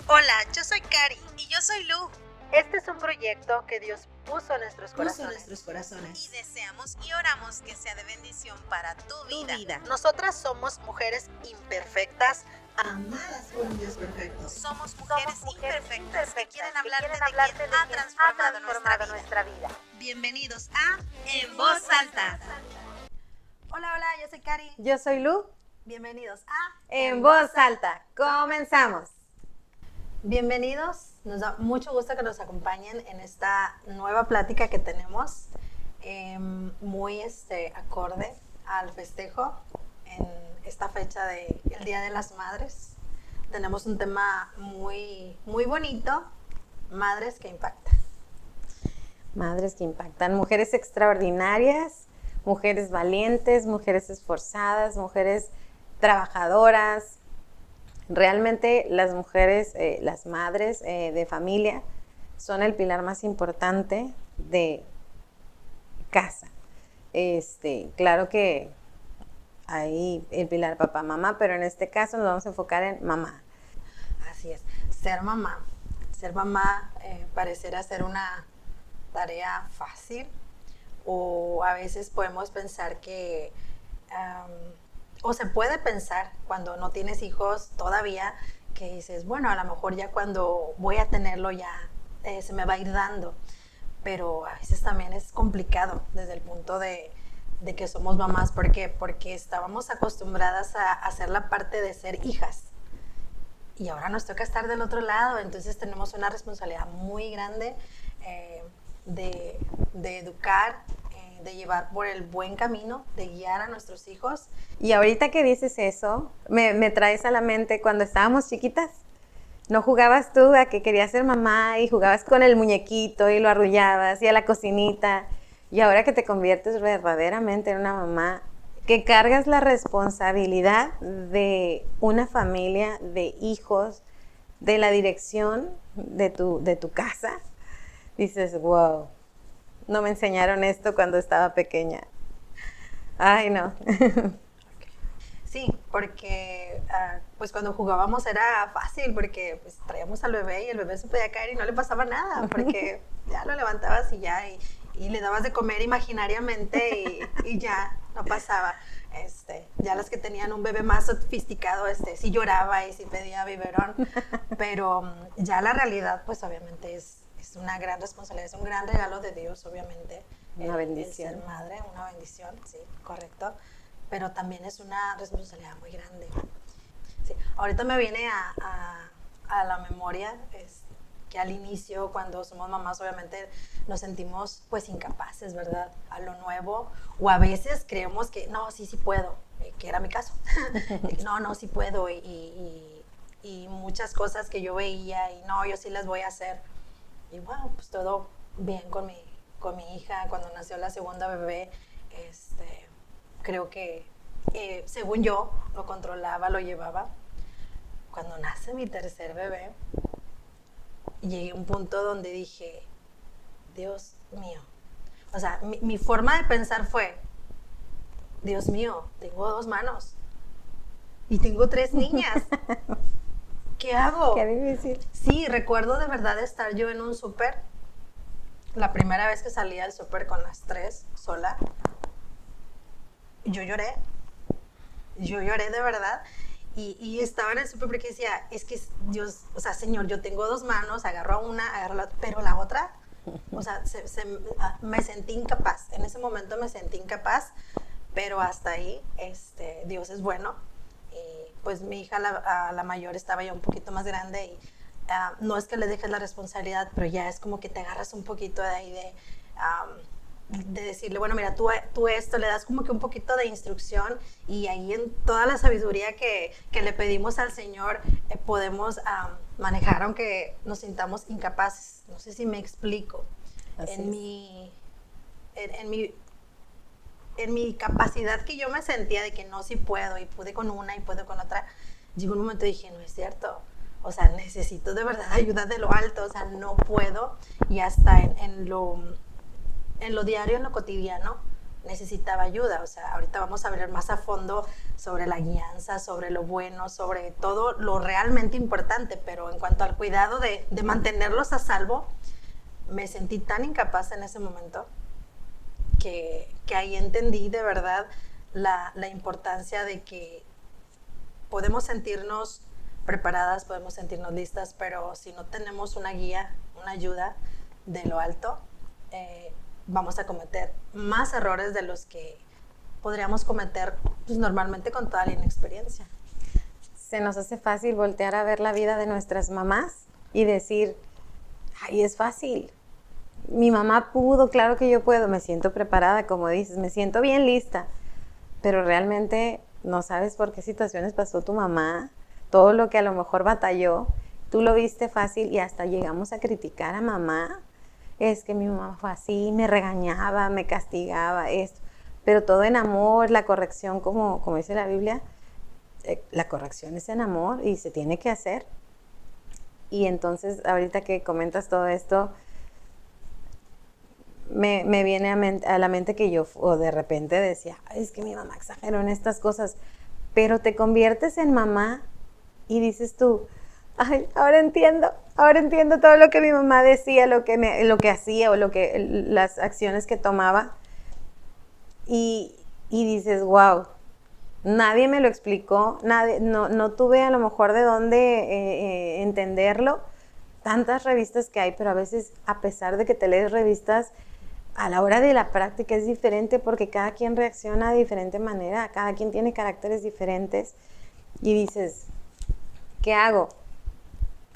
Hola, yo soy Cari. Y yo soy Lu. Este es un proyecto que Dios puso en nuestros corazones. Y deseamos y oramos que sea de bendición para tu vida. Nosotras somos mujeres imperfectas, amadas por un Dios perfecto. Somos mujeres imperfectas que quieren hablarte de quien ha transformado nuestra vida. Bienvenidos a En Voz Alta. Hola, yo soy Cari. Yo soy Lu. Bienvenidos a En Voz Alta. Comenzamos. Bienvenidos. Nos da mucho gusto que nos acompañen en esta nueva plática que tenemos, muy acorde al festejo en esta fecha del Día de las Madres. Tenemos un tema muy, muy bonito, madres que impactan. Madres que impactan, mujeres extraordinarias, mujeres valientes, mujeres esforzadas, mujeres trabajadoras. Realmente las mujeres, las madres de familia son el pilar más importante de casa. Claro que hay el pilar papá, mamá, pero en este caso nos vamos a enfocar en mamá. Así es, ser mamá parecerá ser una tarea fácil, o a veces podemos pensar que o se puede pensar cuando no tienes hijos todavía, que dices, bueno, a lo mejor ya cuando voy a tenerlo ya se me va a ir dando. Pero a veces también es complicado desde el punto de que somos mamás. ¿Por qué? Porque estábamos acostumbradas a hacer la parte de ser hijas. Y ahora nos toca estar del otro lado. Entonces tenemos una responsabilidad muy grande de educar, de llevar por el buen camino, de guiar a nuestros hijos. Y ahorita que dices eso, me traes a la mente cuando estábamos chiquitas. ¿No jugabas tú a que querías ser mamá y jugabas con el muñequito y lo arrullabas y a la cocinita? Y ahora que te conviertes verdaderamente en una mamá, que cargas la responsabilidad de una familia, de hijos, de la dirección de tu casa, dices, wow. No me enseñaron esto cuando estaba pequeña. Ay, no. Sí, porque pues cuando jugábamos era fácil, porque pues traíamos al bebé y el bebé se podía caer y no le pasaba nada, porque ya lo levantabas y ya, y le dabas de comer imaginariamente y ya no pasaba. Ya las que tenían un bebé más sofisticado, sí lloraba y sí pedía biberón, pero ya la realidad pues obviamente es una gran responsabilidad, es un gran regalo de Dios, obviamente. Una bendición. El ser madre, una bendición, sí, correcto. Pero también es una responsabilidad muy grande. Sí, ahorita me viene a la memoria que al inicio, cuando somos mamás, obviamente nos sentimos pues incapaces, ¿verdad? A lo nuevo, o a veces creemos que no, sí puedo, que era mi caso. No, sí puedo, y muchas cosas que yo veía, y no, yo sí las voy a hacer. Y bueno, pues todo bien con mi hija. Cuando nació la segunda bebé, creo que según yo lo controlaba, lo llevaba. Cuando nace mi tercer bebé, llegué a un punto donde dije, Dios mío. O sea, mi forma de pensar fue, Dios mío, tengo 2 manos y tengo 3 niñas. ¿Qué hago? Qué difícil. Sí, recuerdo de verdad estar yo en un súper, la primera vez que salí al súper con las 3 sola. Yo lloré de verdad, y estaba en el súper porque decía, es que Dios, o sea, Señor, yo tengo 2 manos, agarro una, agarro la otra, pero la otra, o sea, me sentí incapaz. En ese momento me sentí incapaz, pero hasta ahí, Dios es bueno. Pues mi hija, la mayor, estaba ya un poquito más grande, y no es que le dejes la responsabilidad, pero ya es como que te agarras un poquito de ahí de decirle, bueno, mira, tú esto, le das como que un poquito de instrucción, y ahí en toda la sabiduría que le pedimos al Señor, podemos manejar, aunque nos sintamos incapaces. No sé si me explico. En mi capacidad que yo me sentía de que no, sí puedo, y pude con una y puedo con otra, llegó un momento y dije, no es cierto, o sea, necesito de verdad ayuda de lo alto, o sea, no puedo. Y hasta en lo diario, en lo cotidiano, necesitaba ayuda. O sea, ahorita vamos a ver más a fondo sobre la guianza, sobre lo bueno, sobre todo lo realmente importante, pero en cuanto al cuidado de mantenerlos a salvo, me sentí tan incapaz en ese momento que ahí entendí de verdad la importancia de que podemos sentirnos preparadas, podemos sentirnos listas, pero si no tenemos una guía, una ayuda de lo alto, vamos a cometer más errores de los que podríamos cometer pues, normalmente con toda la inexperiencia. Se nos hace fácil voltear a ver la vida de nuestras mamás y decir, ay, es fácil. Mi mamá pudo, claro que yo puedo, me siento preparada, como dices, me siento bien lista, pero realmente no sabes por qué situaciones pasó tu mamá, todo lo que a lo mejor batalló, tú lo viste fácil y hasta llegamos a criticar a mamá. Es que mi mamá fue así, me regañaba, me castigaba, esto. Pero todo en amor, la corrección, como dice la Biblia, la corrección es en amor y se tiene que hacer. Y entonces, ahorita que comentas todo esto, me viene a la mente que yo o de repente decía, es que mi mamá exageró en estas cosas, pero te conviertes en mamá y dices tú, ay, ahora entiendo todo lo que mi mamá decía, lo que hacía o las acciones que tomaba. Y dices, wow, nadie me lo explicó, no tuve a lo mejor de dónde entenderlo. Tantas revistas que hay, pero a veces, a pesar de que te lees revistas, a la hora de la práctica es diferente porque cada quien reacciona de diferente manera, cada quien tiene caracteres diferentes y dices, ¿qué hago?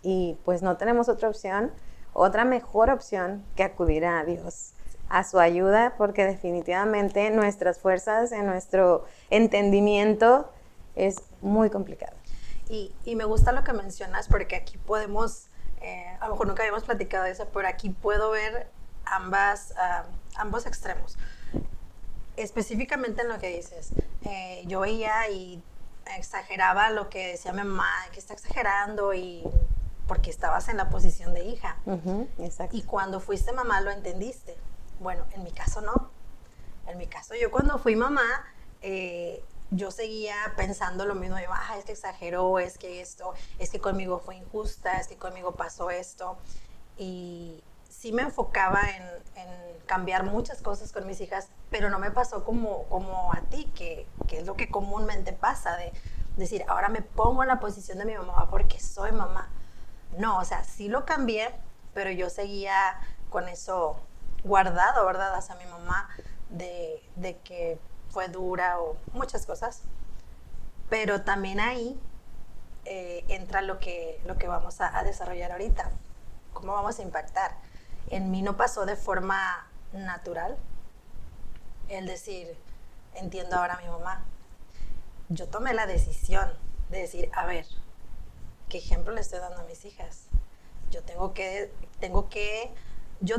Y pues no tenemos otra mejor opción que acudir a Dios, a su ayuda, porque definitivamente nuestras fuerzas, en nuestro entendimiento es muy complicado. Y me gusta lo que mencionas porque aquí podemos, a lo mejor nunca habíamos platicado de eso, pero aquí puedo ver ambos extremos. Específicamente en lo que dices, yo veía y exageraba lo que decía mi mamá, que está exagerando y porque estabas en la posición de hija. Exacto. Y cuando fuiste mamá lo entendiste. Bueno, en mi caso no. En mi caso yo cuando fui mamá, yo seguía pensando lo mismo. Yo, es que exageró, es que esto, es que conmigo fue injusta, es que conmigo pasó esto. Y sí me enfocaba en cambiar muchas cosas con mis hijas, pero no me pasó como a ti, que es lo que comúnmente pasa, de decir, ahora me pongo en la posición de mi mamá porque soy mamá. No, o sea, sí lo cambié, pero yo seguía con eso guardado, ¿verdad? Hacia mi mamá, de que fue dura o muchas cosas. Pero también ahí entra lo que vamos a desarrollar ahorita. ¿Cómo vamos a impactar? En mí no pasó de forma natural el decir, entiendo ahora a mi mamá. Yo tomé la decisión de decir, a ver, ¿qué ejemplo le estoy dando a mis hijas? Yo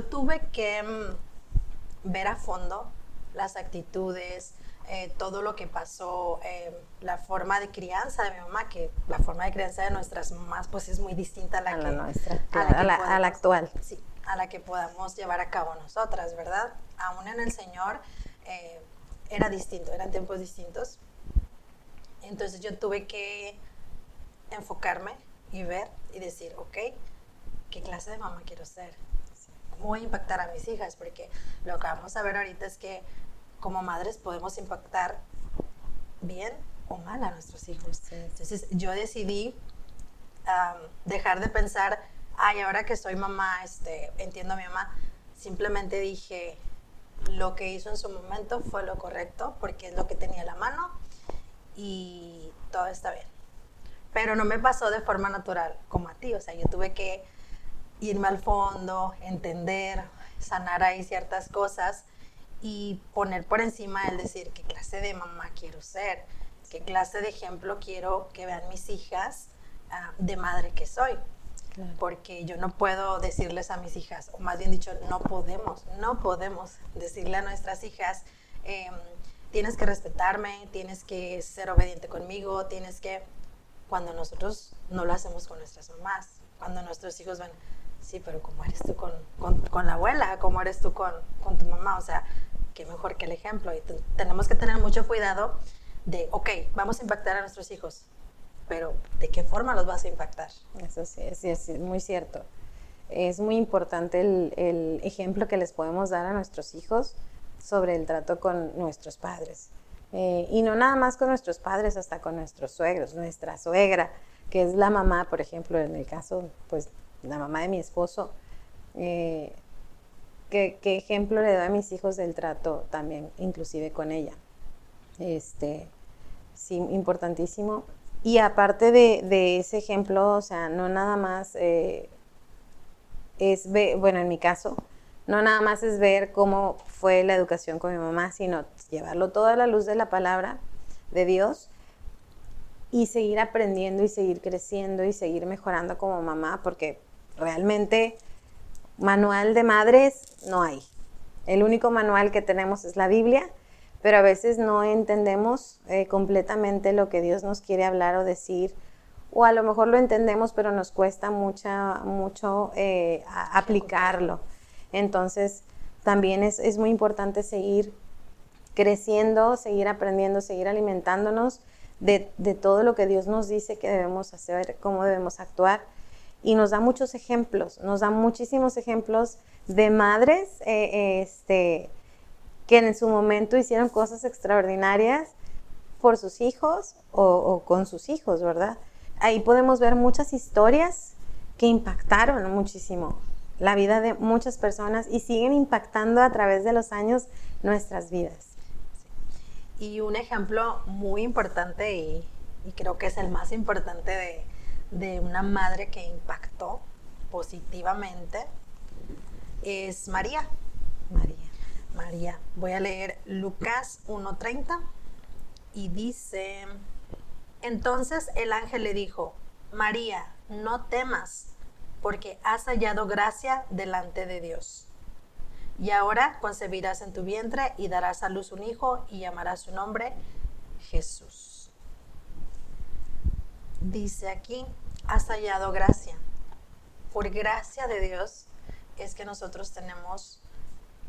tuve que ver a fondo las actitudes, todo lo que pasó, la forma de crianza de mi mamá, que la forma de crianza de nuestras mamás pues es muy distinta a la nuestra, a la actual. Sí, a la que podamos llevar a cabo nosotras, ¿verdad? Aún en el Señor era distinto, eran tiempos distintos. Entonces yo tuve que enfocarme y ver y decir, ok, ¿qué clase de mamá quiero ser? ¿Cómo voy a impactar a mis hijas? Porque lo que vamos a ver ahorita es que como madres podemos impactar bien o mal a nuestros hijos. Sí. Entonces yo decidí dejar de pensar, ahora que soy mamá, entiendo a mi mamá. Simplemente dije, lo que hizo en su momento fue lo correcto, porque es lo que tenía a la mano y todo está bien. Pero no me pasó de forma natural como a ti, o sea, yo tuve que irme al fondo, entender, sanar ahí ciertas cosas y poner por encima el decir qué clase de mamá quiero ser, qué clase de ejemplo quiero que vean mis hijas de madre que soy. Claro. Porque yo no puedo decirles a mis hijas, o más bien dicho, no podemos decirle a nuestras hijas, tienes que respetarme, tienes que ser obediente conmigo, cuando nosotros no lo hacemos con nuestras mamás, cuando nuestros hijos ven, sí, pero ¿cómo eres tú con la abuela? ¿Cómo eres tú con tu mamá? O sea, qué mejor que el ejemplo. Y tenemos que tener mucho cuidado de, ok, vamos a impactar a nuestros hijos, pero ¿de qué forma los vas a impactar? Eso sí, es muy cierto. Es muy importante el ejemplo que les podemos dar a nuestros hijos sobre el trato con nuestros padres. Y no nada más con nuestros padres, hasta con nuestros suegros, nuestra suegra, que es la mamá, por ejemplo, en el caso, pues, la mamá de mi esposo. ¿Qué ejemplo le doy a mis hijos del trato también, inclusive con ella? Sí, importantísimo. Y aparte de ese ejemplo, o sea, no nada más bueno, en mi caso, no nada más es ver cómo fue la educación con mi mamá, sino llevarlo todo a la luz de la palabra de Dios y seguir aprendiendo y seguir creciendo y seguir mejorando como mamá, porque realmente manual de madres no hay. El único manual que tenemos es la Biblia, pero a veces no entendemos completamente lo que Dios nos quiere hablar o decir, o a lo mejor lo entendemos, pero nos cuesta mucho aplicarlo. Entonces, también es muy importante seguir creciendo, seguir aprendiendo, seguir alimentándonos de todo lo que Dios nos dice que debemos hacer, cómo debemos actuar. Y nos da muchos ejemplos, nos da muchísimos ejemplos de madres que en su momento hicieron cosas extraordinarias por sus hijos o con sus hijos, ¿verdad? Ahí podemos ver muchas historias que impactaron muchísimo la vida de muchas personas y siguen impactando a través de los años nuestras vidas. Y un ejemplo muy importante y creo que es el más importante de una madre que impactó positivamente es María. María. Voy a leer Lucas 1:30 y dice: entonces el ángel le dijo: María, no temas, porque has hallado gracia delante de Dios. Y ahora concebirás en tu vientre y darás a luz un hijo y llamarás su nombre Jesús. Dice aquí, has hallado gracia. Por gracia de Dios es que nosotros tenemos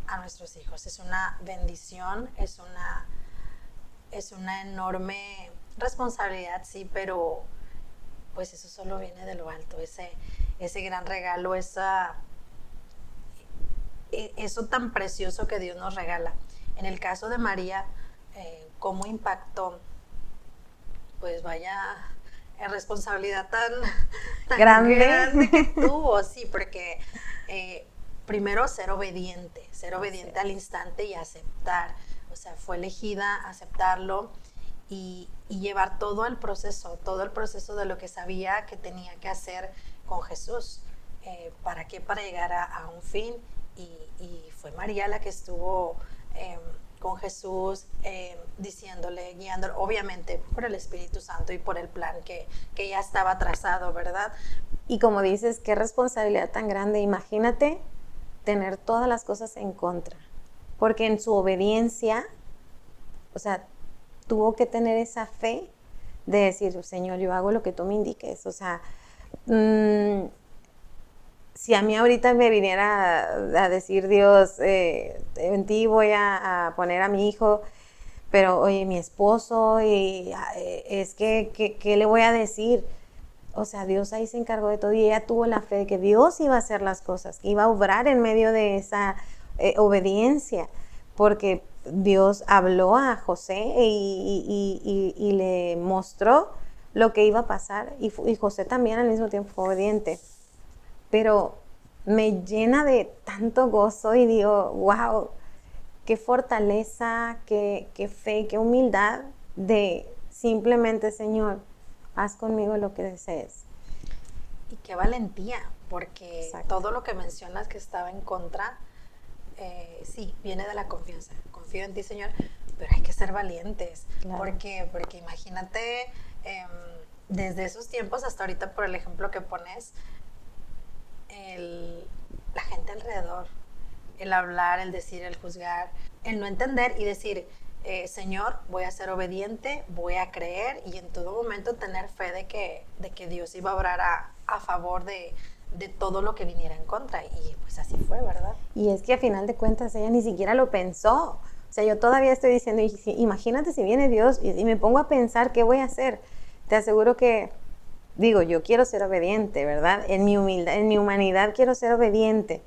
a nuestros hijos. Es una bendición, es una enorme responsabilidad, sí, pero pues eso solo viene de lo alto, ese gran regalo, eso tan precioso que Dios nos regala. En el caso de María, cómo impactó, pues vaya responsabilidad tan grande que tuvo, sí, porque primero ser obediente al instante y aceptar, o sea, fue elegida, aceptarlo y llevar todo el proceso de lo que sabía que tenía que hacer con Jesús. ¿Para qué? Para llegar a un fin. Y fue María la que estuvo con Jesús, diciéndole, guiándole, obviamente por el Espíritu Santo y por el plan que ya estaba trazado, ¿verdad? Y como dices, qué responsabilidad tan grande. Imagínate tener todas las cosas en contra, porque en su obediencia, o sea, tuvo que tener esa fe de decir, Señor, yo hago lo que tú me indiques. O sea, si a mí ahorita me viniera a decir Dios, en ti voy a poner a mi hijo, pero oye, mi esposo, es que ¿qué le voy a decir? O sea, Dios ahí se encargó de todo y ella tuvo la fe de que Dios iba a hacer las cosas, que iba a obrar en medio de esa obediencia, porque Dios habló a José y le mostró lo que iba a pasar y José también al mismo tiempo fue obediente. Pero me llena de tanto gozo y digo, wow, qué fortaleza, qué fe, qué humildad de simplemente, Señor, haz conmigo lo que desees. Y qué valentía, porque Exacto. todo lo que mencionas que estaba en contra, sí, viene de la confianza. Confío en ti, Señor, pero hay que ser valientes. Claro. Porque imagínate, desde esos tiempos hasta ahorita, por el ejemplo que pones, la gente alrededor, el hablar, el decir, el juzgar, el no entender y decir, Señor, voy a ser obediente, voy a creer y en todo momento tener fe de que Dios iba a obrar a favor de todo lo que viniera en contra. Y pues así fue, ¿verdad? Y es que a final de cuentas ella ni siquiera lo pensó. O sea, yo todavía estoy diciendo, imagínate si viene Dios y me pongo a pensar qué voy a hacer. Te aseguro que, digo, yo quiero ser obediente, ¿verdad? En mi humildad, en mi humanidad quiero ser obediente.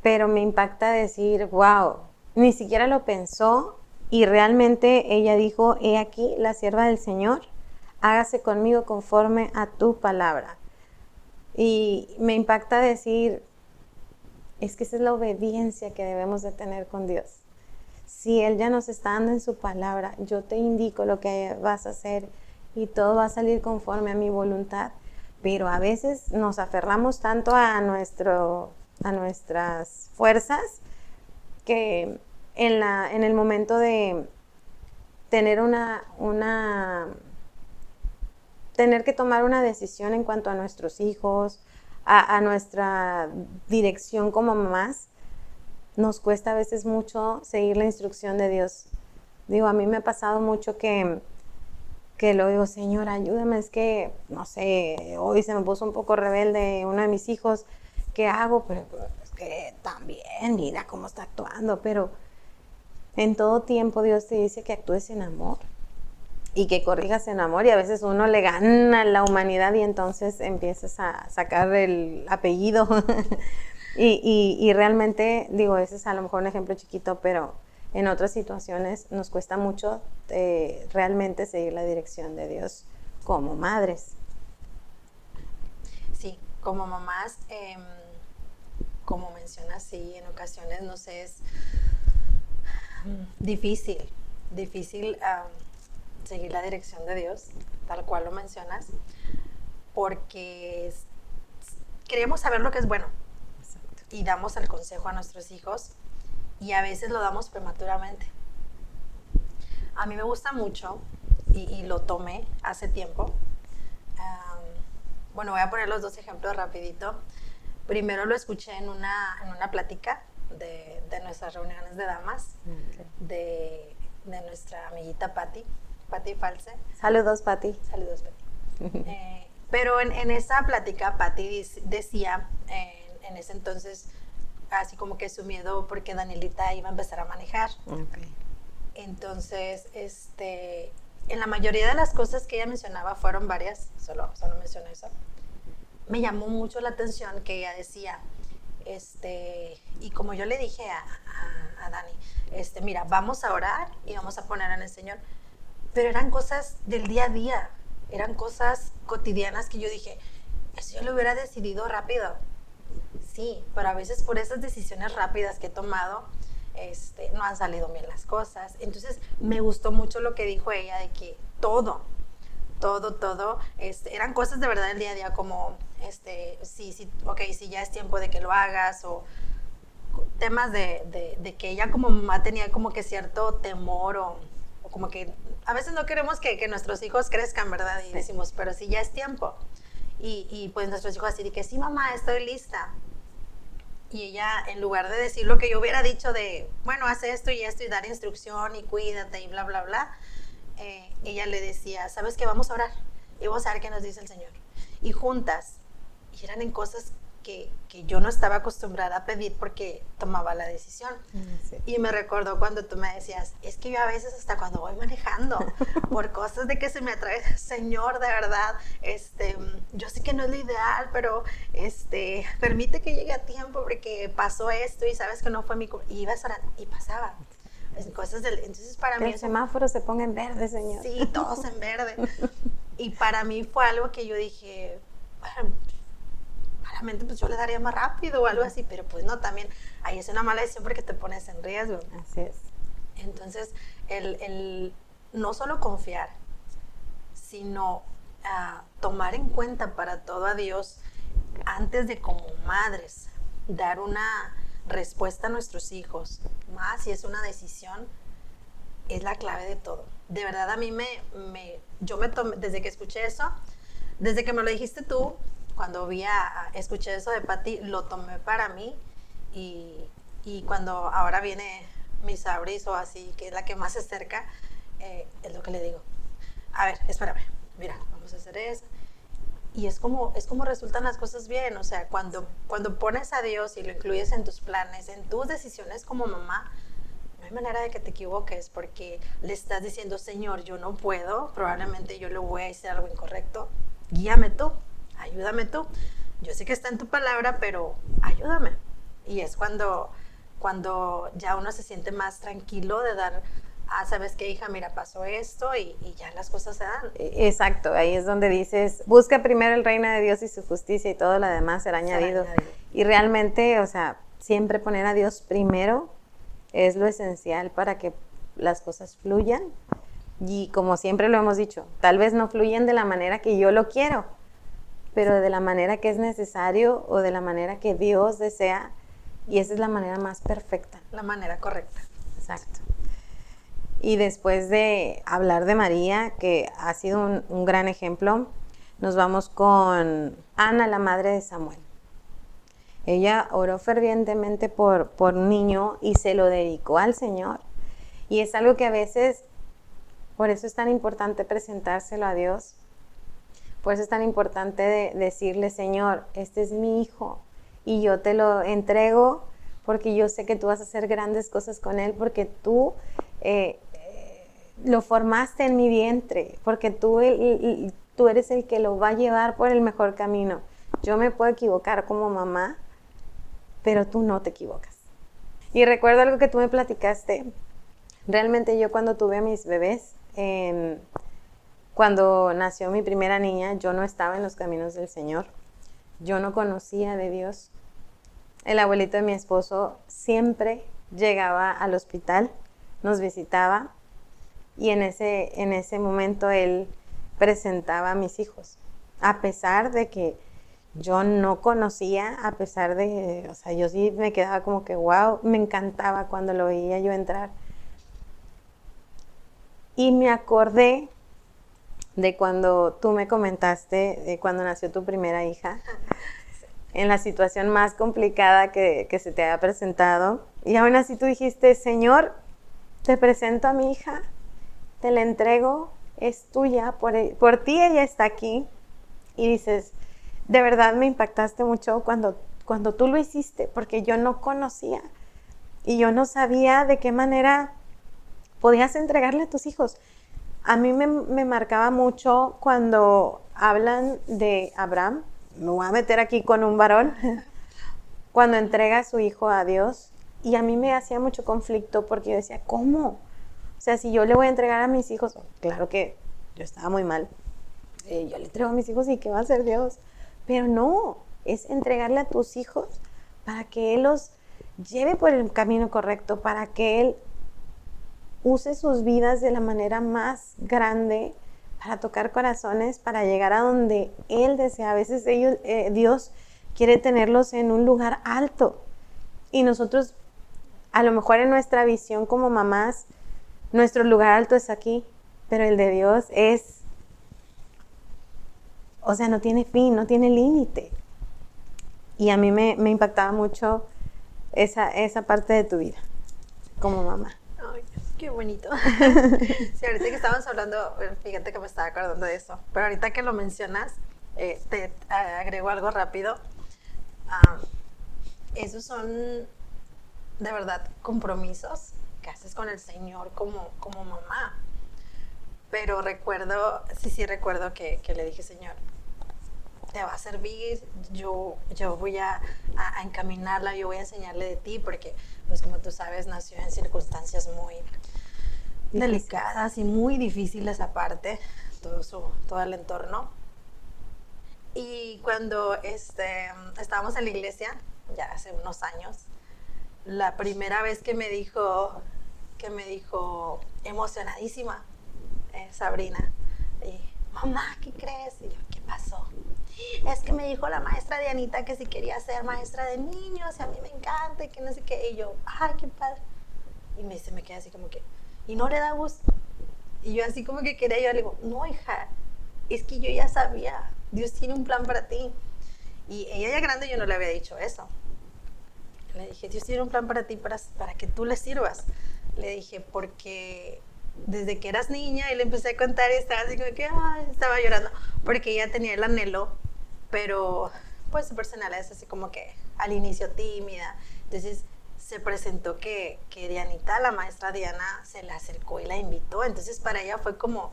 Pero me impacta decir, wow, ni siquiera lo pensó y realmente ella dijo, he aquí la sierva del Señor, hágase conmigo conforme a tu palabra. Y me impacta decir, es que esa es la obediencia que debemos de tener con Dios. Si Él ya nos está dando en su palabra, yo te indico lo que vas a hacer y todo va a salir conforme a mi voluntad. Pero a veces nos aferramos tanto a nuestras fuerzas que en el momento de tener tener que tomar una decisión en cuanto a nuestros hijos, a nuestra dirección como mamás, nos cuesta a veces mucho seguir la instrucción de Dios. Digo, a mí me ha pasado mucho que lo digo, Señor, ayúdame, es que, no sé, hoy se me puso un poco rebelde uno de mis hijos, ¿qué hago? Pero es que también, mira cómo está actuando, pero en todo tiempo Dios te dice que actúes en amor y que corrijas en amor, y a veces uno le gana la humanidad y entonces empiezas a sacar el apellido y realmente, digo, ese es a lo mejor un ejemplo chiquito, pero en otras situaciones nos cuesta mucho realmente seguir la dirección de Dios como madres. Sí, como mamás, como mencionas, sí, en ocasiones nos es difícil seguir la dirección de Dios, tal cual lo mencionas, porque queremos saber lo que es bueno. Exacto. Y damos el consejo a nuestros hijos y a veces lo damos prematuramente. A mí me gusta mucho y lo tomé hace tiempo. Bueno, voy a poner los dos ejemplos rapidito. Primero lo escuché en una plática de nuestras reuniones de damas, okay, de nuestra amiguita Patti False. Saludos, Patti. Saludos, Patti. Pero en esa plática Patti decía en ese entonces así como que su miedo porque Danielita iba a empezar a manejar. Okay. Entonces, en la mayoría de las cosas que ella mencionaba, fueron varias, solo menciono eso, me llamó mucho la atención que ella decía, y como yo le dije a Dani, mira, vamos a orar y vamos a poner en el Señor, pero eran cosas del día a día, eran cosas cotidianas que yo dije, eso yo lo hubiera decidido rápido. Sí, pero a veces por esas decisiones rápidas que he tomado, no han salido bien las cosas. Entonces, me gustó mucho lo que dijo ella de que todo, eran cosas de verdad del día a día, como, sí, ok, si ya es tiempo de que lo hagas, o temas de que ella como mamá tenía como que cierto temor, o como que a veces no queremos que nuestros hijos crezcan, ¿verdad? Y decimos, pero sí ya es tiempo. Y pues nuestros hijos así de que, sí, mamá, estoy lista. Y ella, en lugar de decir lo que yo hubiera dicho de, bueno, haz esto y dar instrucción y cuídate y bla, bla, bla, ella le decía, ¿sabes qué? Vamos a orar y vamos a ver qué nos dice el Señor. Y juntas, y eran en cosas que yo no estaba acostumbrada a pedir porque tomaba la decisión. Sí. Y me recordó cuando tú me decías, es que yo a veces hasta cuando voy manejando, por cosas de que se me atrae, Señor, de verdad, yo sé que no es lo ideal, pero permite que llegue a tiempo porque pasó esto y sabes que no fue mi culpa. Y ibas a orar y pasaba. Cosas entonces para mí... El semáforo se ponga en verde, Señor. Sí, todos en verde. Y para mí fue algo que yo dije, bueno, claramente pues yo le daría más rápido o algo así, pero pues no, también ahí es una mala decisión porque te pones en riesgo. Así es. Entonces, el no solo confiar, sino tomar en cuenta para todo a Dios antes de, como madres, dar una respuesta a nuestros hijos, más si es una decisión, es la clave de todo. De verdad, a mí yo me tomé, desde que escuché eso, desde que me lo dijiste tú, cuando escuché eso de Patti, lo tomé para mí, y cuando ahora viene mi Sabris o así, que es la que más se acerca, es lo que le digo, a ver, espérame, mira, vamos a hacer eso. Y es como resultan las cosas bien, o sea, cuando pones a Dios y lo incluyes en tus planes, en tus decisiones como mamá, no hay manera de que te equivoques, porque le estás diciendo, Señor, yo no puedo, probablemente yo le voy a decir algo incorrecto, guíame tú, ayúdame tú. Yo sé que está en tu palabra, pero ayúdame. Y es cuando ya uno se siente más tranquilo de dar, ¿sabes qué, hija? Mira, pasó esto y ya las cosas se dan. Exacto, ahí es donde dices, busca primero el reino de Dios y su justicia y todo lo demás será añadido. Y realmente, o sea, siempre poner a Dios primero es lo esencial para que las cosas fluyan. Y como siempre lo hemos dicho, tal vez no fluyen de la manera que yo lo quiero, pero de la manera que es necesario o de la manera que Dios desea, y esa es la manera más perfecta. La manera correcta. Exacto. Y después de hablar de María, que ha sido un gran ejemplo, nos vamos con Ana, la madre de Samuel. Ella oró fervientemente por un niño y se lo dedicó al Señor. Y es algo que a veces, por eso es tan importante presentárselo a Dios. Por eso es tan importante decirle, Señor, este es mi hijo y yo te lo entrego porque yo sé que tú vas a hacer grandes cosas con él, porque tú lo formaste en mi vientre, porque tú eres el que lo va a llevar por el mejor camino. Yo me puedo equivocar como mamá, pero tú no te equivocas. Y recuerdo algo que tú me platicaste. Realmente yo cuando tuve a mis bebés, cuando nació mi primera niña, yo no estaba en los caminos del Señor. Yo no conocía de Dios. El abuelito de mi esposo siempre llegaba al hospital, nos visitaba y en ese momento él presentaba a mis hijos. A pesar de que yo no conocía, a pesar de, o sea, yo sí me quedaba como que wow, me encantaba cuando lo veía yo entrar. Y me acordé de cuando tú me comentaste, de cuando nació tu primera hija, en la situación más complicada que se te haya presentado. Y aún así tú dijiste, Señor, te presento a mi hija, te la entrego, es tuya, por ti ella está aquí. Y dices, de verdad me impactaste mucho cuando tú lo hiciste, porque yo no conocía y yo no sabía de qué manera podías entregarle a tus hijos. A mí me marcaba mucho cuando hablan de Abraham, me voy a meter aquí con un varón, cuando entrega a su hijo a Dios, y a mí me hacía mucho conflicto porque yo decía, ¿cómo? O sea, si yo le voy a entregar a mis hijos, claro que yo estaba muy mal, yo le entrego a mis hijos y ¿qué va a hacer Dios? Pero no, es entregarle a tus hijos para que Él los lleve por el camino correcto, para que Él use sus vidas de la manera más grande para tocar corazones, para llegar a donde Él desea. A veces Dios quiere tenerlos en un lugar alto y nosotros, a lo mejor en nuestra visión como mamás, nuestro lugar alto es aquí, pero el de Dios es, o sea, no tiene fin, no tiene límite. Y a mí me impactaba mucho esa parte de tu vida como mamá. Ay, qué bonito. Sí, ahorita que estábamos hablando, fíjate que me estaba acordando de eso, pero ahorita que lo mencionas, te agrego algo rápido. Esos son, de verdad, compromisos que haces con el Señor como mamá. Pero recuerdo que le dije, Señor, te va a servir, yo voy a encaminarla, yo voy a enseñarle de ti, porque, pues como tú sabes, nació en circunstancias muy delicadas y muy difíciles aparte, todo el entorno. Y cuando estábamos en la iglesia, ya hace unos años, la primera vez que me dijo emocionadísima, Sabrina, y, mamá, ¿qué crees? Y yo, ¿qué pasó? Es que me dijo la maestra Dianita que si quería ser maestra de niños, y a mí me encanta, y que no sé qué. Y yo, ay, qué padre. Y me quedé así como que, ¿y no le da gusto? Y yo así como que quería, yo le digo, no, hija, es que yo ya sabía, Dios tiene un plan para ti. Y ella ya grande, yo no le había dicho eso. Le dije, Dios tiene un plan para ti, para que tú le sirvas. Le dije, porque desde que eras niña, y le empecé a contar y estaba así como que, estaba llorando, porque ella tenía el anhelo, pero pues su personalidad es así como que al inicio tímida. Entonces se presentó que Dianita, la maestra Diana, se le acercó y la invitó. Entonces para ella fue como,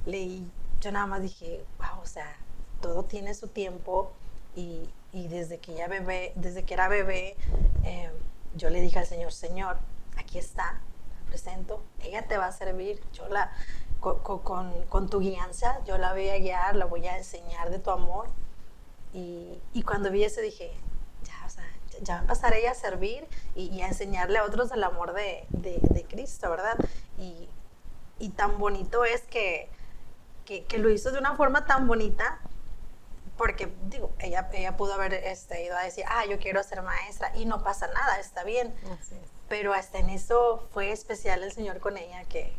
yo nada más dije, wow, o sea, todo tiene su tiempo. Y desde que era bebé, yo le dije al Señor, aquí está, presento, ella te va a servir, con tu guianza, yo la voy a guiar, la voy a enseñar de tu amor. Y cuando vi eso dije, ya va a pasar ella a servir y a enseñarle a otros el amor de Cristo, ¿verdad? Y tan bonito es que lo hizo de una forma tan bonita, porque digo, ella pudo haber ido a decir, yo quiero ser maestra, y no pasa nada, está bien. Así es. Pero hasta en eso fue especial el Señor con ella, que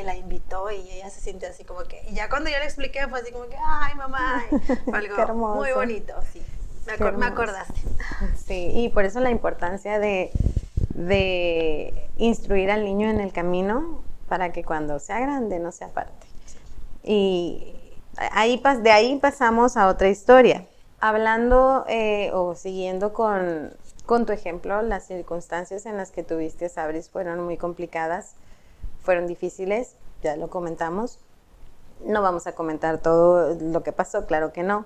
la invitó, y ella se sintió así como que, y ya cuando yo le expliqué fue así como que, ay mamá, fue algo muy bonito, sí, me acordaste. Sí, y por eso la importancia de instruir al niño en el camino, para que cuando sea grande no se aparte. Y de ahí pasamos a otra historia. Hablando o siguiendo con tu ejemplo, las circunstancias en las que tuviste a Sabris fueron muy complicadas, fueron difíciles, ya lo comentamos. No vamos a comentar todo lo que pasó, claro que no.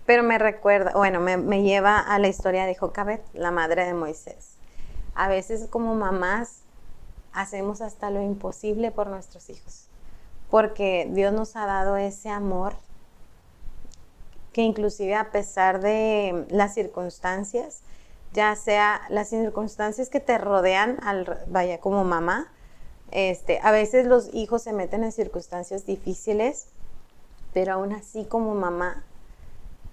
Pero me lleva a la historia de Jocabed, la madre de Moisés. A veces como mamás hacemos hasta lo imposible por nuestros hijos, porque Dios nos ha dado ese amor que inclusive a pesar de las circunstancias, ya sea las circunstancias que te rodean, como mamá, a veces los hijos se meten en circunstancias difíciles, pero aún así como mamá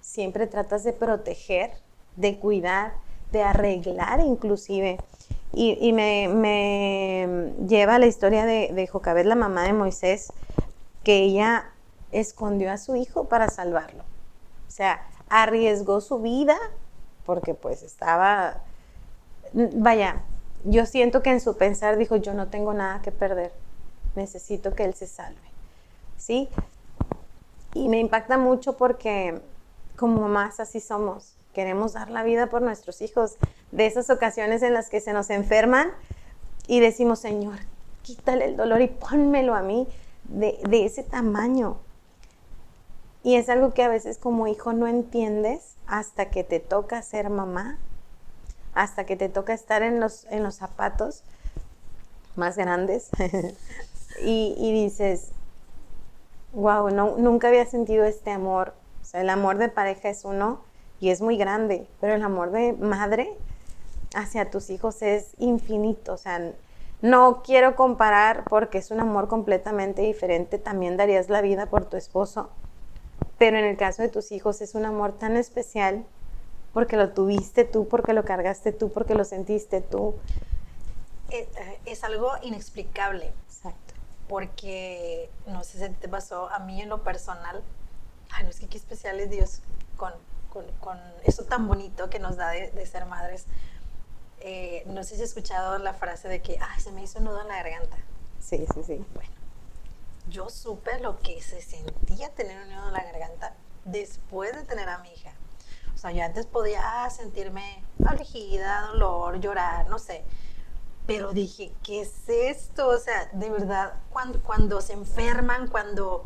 siempre tratas de proteger, de cuidar, de arreglar inclusive. Y me lleva a la historia de Jocabed, la mamá de Moisés, que ella escondió a su hijo para salvarlo. O sea, arriesgó su vida porque pues estaba, yo siento que en su pensar dijo, yo no tengo nada que perder, necesito que él se salve, ¿sí? Y me impacta mucho porque como mamás así somos, queremos dar la vida por nuestros hijos, de esas ocasiones en las que se nos enferman y decimos, Señor, quítale el dolor y pónmelo a mí de ese tamaño. Y es algo que a veces como hijo no entiendes hasta que te toca ser mamá, hasta que te toca estar en los zapatos más grandes y dices, wow, nunca había sentido este amor. O sea, el amor de pareja es uno y es muy grande, pero el amor de madre hacia tus hijos es infinito. O sea, no quiero comparar porque es un amor completamente diferente. También darías la vida por tu esposo, pero en el caso de tus hijos es un amor tan especial porque lo tuviste tú, porque lo cargaste tú, porque lo sentiste tú. Es algo inexplicable. Exacto. Porque, no sé si te pasó, a mí en lo personal, no es que qué especial es Dios con eso tan bonito que nos da de ser madres. No sé si has escuchado la frase de que, se me hizo un nudo en la garganta. Sí. Bueno, yo supe lo que se sentía tener un nudo en la garganta después de tener a mi hija. O sea, yo antes podía sentirme afligida, dolor, llorar, no sé. Pero dije, ¿qué es esto? O sea, de verdad, cuando se enferman, cuando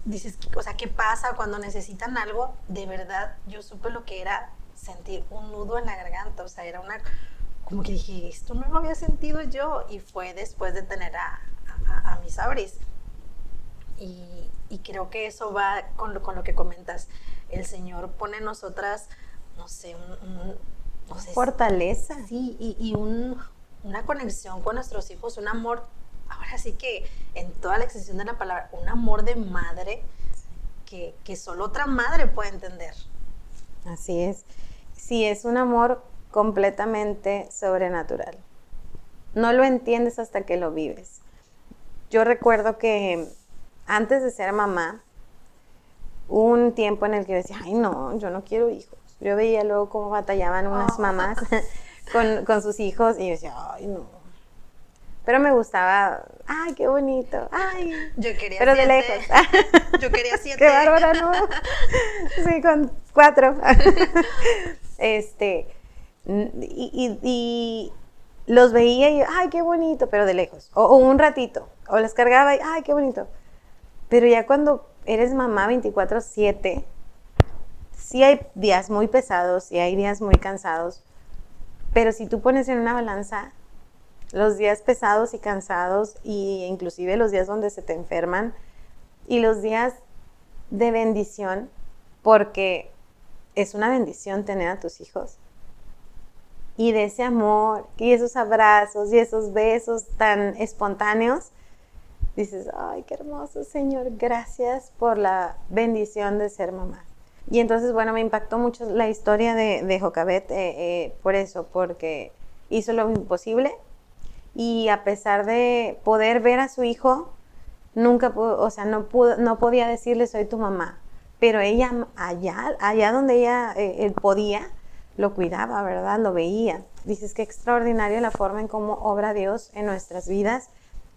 dices, o sea, ¿qué pasa cuando necesitan algo? De verdad, yo supe lo que era sentir un nudo en la garganta. O sea, era como que dije, esto no lo había sentido yo. Y fue después de tener a mis Sabris. Y creo que eso va con lo que comentas. El Señor pone en nosotras, no sé, fortaleza. Sí, y una conexión con nuestros hijos, un amor, ahora sí que en toda la extensión de la palabra, un amor de madre que solo otra madre puede entender. Así es. Sí, es un amor completamente sobrenatural. No lo entiendes hasta que lo vives. Yo recuerdo que antes de ser mamá, hubo un tiempo en el que decía, no, yo no quiero hijos. Yo veía luego cómo batallaban unas mamás con sus hijos y yo decía, no. Pero me gustaba, qué bonito, Yo quería pero 7. de lejos. Yo quería 7. Qué bárbara, ¿no? Sí, con 4. Y los veía y, ay, qué bonito, pero de lejos. O un ratito. O las cargaba y, ay, qué bonito. Pero ya cuando eres mamá 24/7, sí hay días muy pesados, sí hay días muy cansados. Pero si tú pones en una balanza los días pesados y cansados, y inclusive los días donde se te enferman, y los días de bendición, porque es una bendición tener a tus hijos, y de ese amor, y esos abrazos, y esos besos tan espontáneos, dices, ay, qué hermoso, Señor, gracias por la bendición de ser mamá. Y entonces, bueno, me impactó mucho la historia de Jocabet, por eso, porque hizo lo imposible, y a pesar de poder ver a su hijo, nunca pudo, o sea, no podía decirle soy tu mamá, pero ella allá donde ella él podía, lo cuidaba, ¿verdad? Lo veía. Dices que extraordinaria la forma en cómo obra Dios en nuestras vidas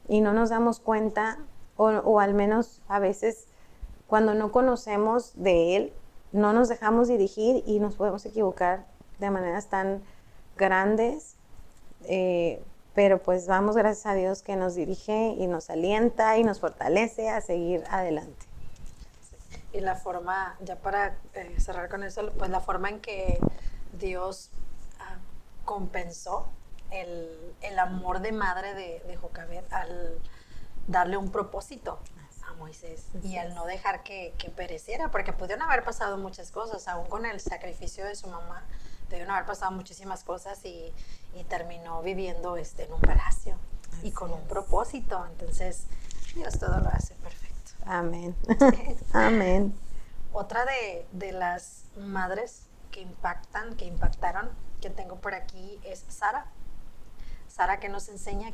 y no nos damos cuenta, o al menos a veces cuando no conocemos de Él, no nos dejamos dirigir y nos podemos equivocar de maneras tan grandes, pero pues vamos, gracias a Dios, que nos dirige y nos alienta y nos fortalece a seguir adelante. Y la forma, ya para cerrar con eso, pues la forma en que Dios compensó el amor de madre de Jocabet al darle un propósito a Moisés y al no dejar que pereciera, porque pudieron haber pasado muchas cosas, aún con el sacrificio de su mamá, pudieron haber pasado muchísimas cosas y terminó viviendo en un palacio y con un propósito. Entonces, Dios todo lo hace perfecto. Amén. Amén. Otra de las madres que impactaron, que tengo por aquí es Sara. Sara, que nos enseñó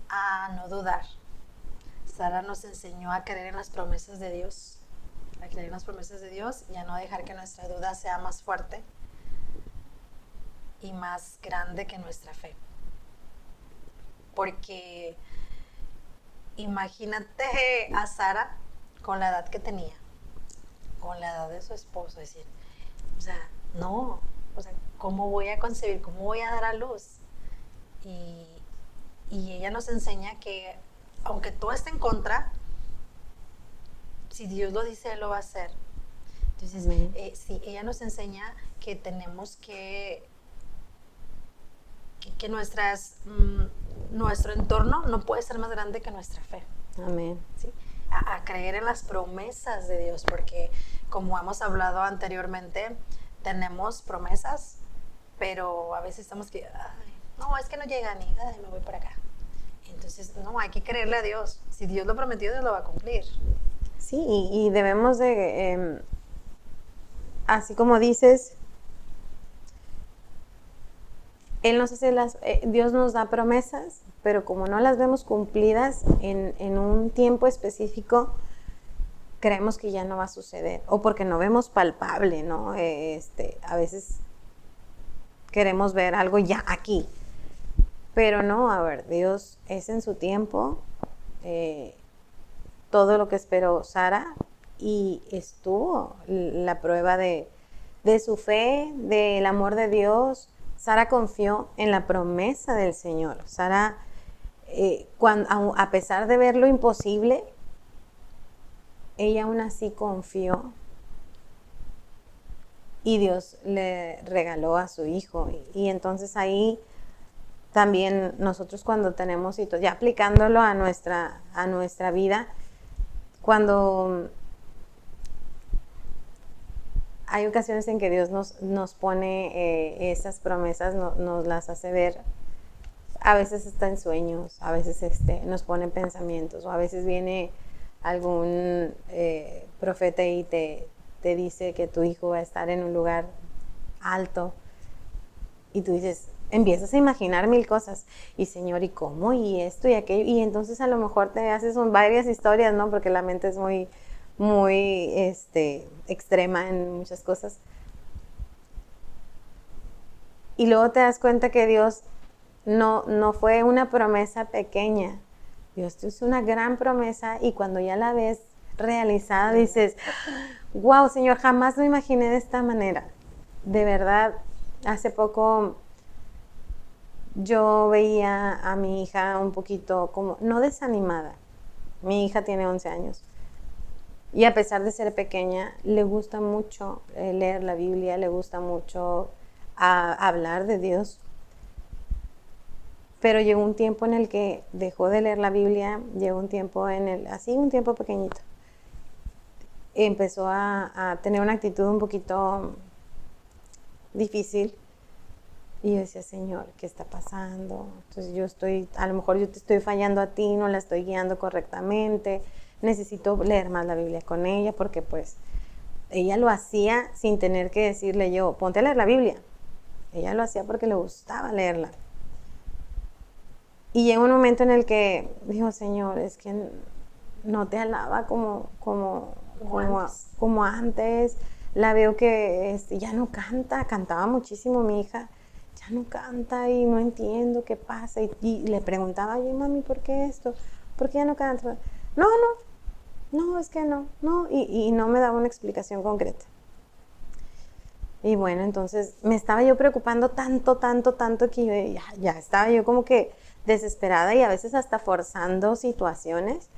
a no dudar. Sara nos enseñó a creer en las promesas de Dios, y a no dejar que nuestra duda sea más fuerte y más grande que nuestra fe. Porque imagínate a Sara con la edad que tenía, con la edad de su esposo, decir, ¿cómo voy a concebir? ¿Cómo voy a dar a luz? Y ella nos enseña que aunque todo esté en contra, si Dios lo dice, Él lo va a hacer. Entonces, sí, ella nos enseña que tenemos que nuestro entorno no puede ser más grande que nuestra fe. Amén. ¿Sí? A creer en las promesas de Dios, porque como hemos hablado anteriormente, tenemos promesas, pero a veces estamos que, no, es que no llega ni, me voy por acá. Entonces, no, hay que creerle a Dios. Si Dios lo prometió, Dios lo va a cumplir. Sí, y debemos de, así como dices, Dios nos da promesas, pero como no las vemos cumplidas en un tiempo específico, creemos que ya no va a suceder, o porque no vemos palpable, ¿no? A veces queremos ver algo ya aquí, pero no, a ver, Dios es en su tiempo, todo lo que esperó Sara, y estuvo la prueba de su fe, del amor de Dios. Sara confió en la promesa del Señor. Sara, a pesar de ver lo imposible, ella aún así confió y Dios le regaló a su hijo. Y entonces ahí también nosotros cuando tenemos hijitos, ya aplicándolo a nuestra vida, cuando hay ocasiones en que Dios nos pone esas promesas, nos las hace ver, a veces está en sueños, a veces nos pone pensamientos, o a veces viene algún profeta y te dice que tu hijo va a estar en un lugar alto, y tú dices, empiezas a imaginar mil cosas, y Señor, ¿y cómo? Y esto y aquello, y entonces a lo mejor te haces varias historias, ¿no? Porque la mente es muy extrema en muchas cosas. Y luego te das cuenta que Dios no fue una promesa pequeña. Dios te hizo una gran promesa, y cuando ya la ves realizada, dices, wow, Señor, jamás lo imaginé de esta manera. de verdad, hace poco yo veía a mi hija un poquito como, no desanimada. Mi hija tiene 11 años. Y a pesar de ser pequeña, le gusta mucho leer la Biblia, le gusta mucho hablar de Dios. Pero llegó un tiempo en el que dejó de leer la Biblia, llegó un tiempo un tiempo pequeñito. Empezó a tener una actitud un poquito difícil. Y yo decía, Señor, ¿qué está pasando? Entonces a lo mejor yo te estoy fallando a ti, no la estoy guiando correctamente. Necesito leer más la Biblia con ella, porque pues ella lo hacía sin tener que decirle yo, ponte a leer la Biblia. Ella lo hacía porque le gustaba leerla. Y llegó un momento en el que dijo, Señor, es que no te alaba como antes. La veo que ya no cantaba muchísimo mi hija, ya no canta y no entiendo qué pasa. Y le preguntaba, oye, mami, ¿por qué esto? ¿Por qué ya no canta? No, es que no, y no me daba una explicación concreta. Y bueno, entonces me estaba yo preocupando tanto que yo ya estaba yo como que desesperada y a veces hasta forzando situaciones.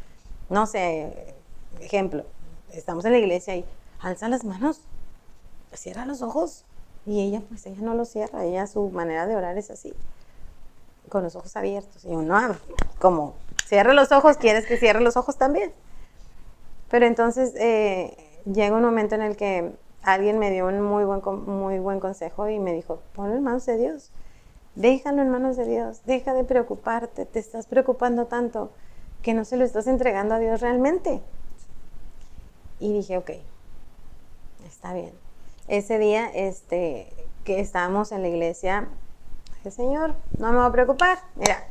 No sé, ejemplo, estamos en la iglesia y alza las manos, cierra los ojos, y ella no los cierra, su manera de orar es así, con los ojos abiertos. Y uno, como cierra los ojos, ¿quieres que cierre los ojos también? Pero entonces llega un momento en el que alguien me dio un muy buen consejo y me dijo, ponlo en manos de Dios, déjalo en manos de Dios, deja de preocuparte, te estás preocupando tanto que no se lo estás entregando a Dios realmente. Y dije, ok, está bien. Ese día que estábamos en la iglesia, dije, Señor, no me voy a preocupar, mira,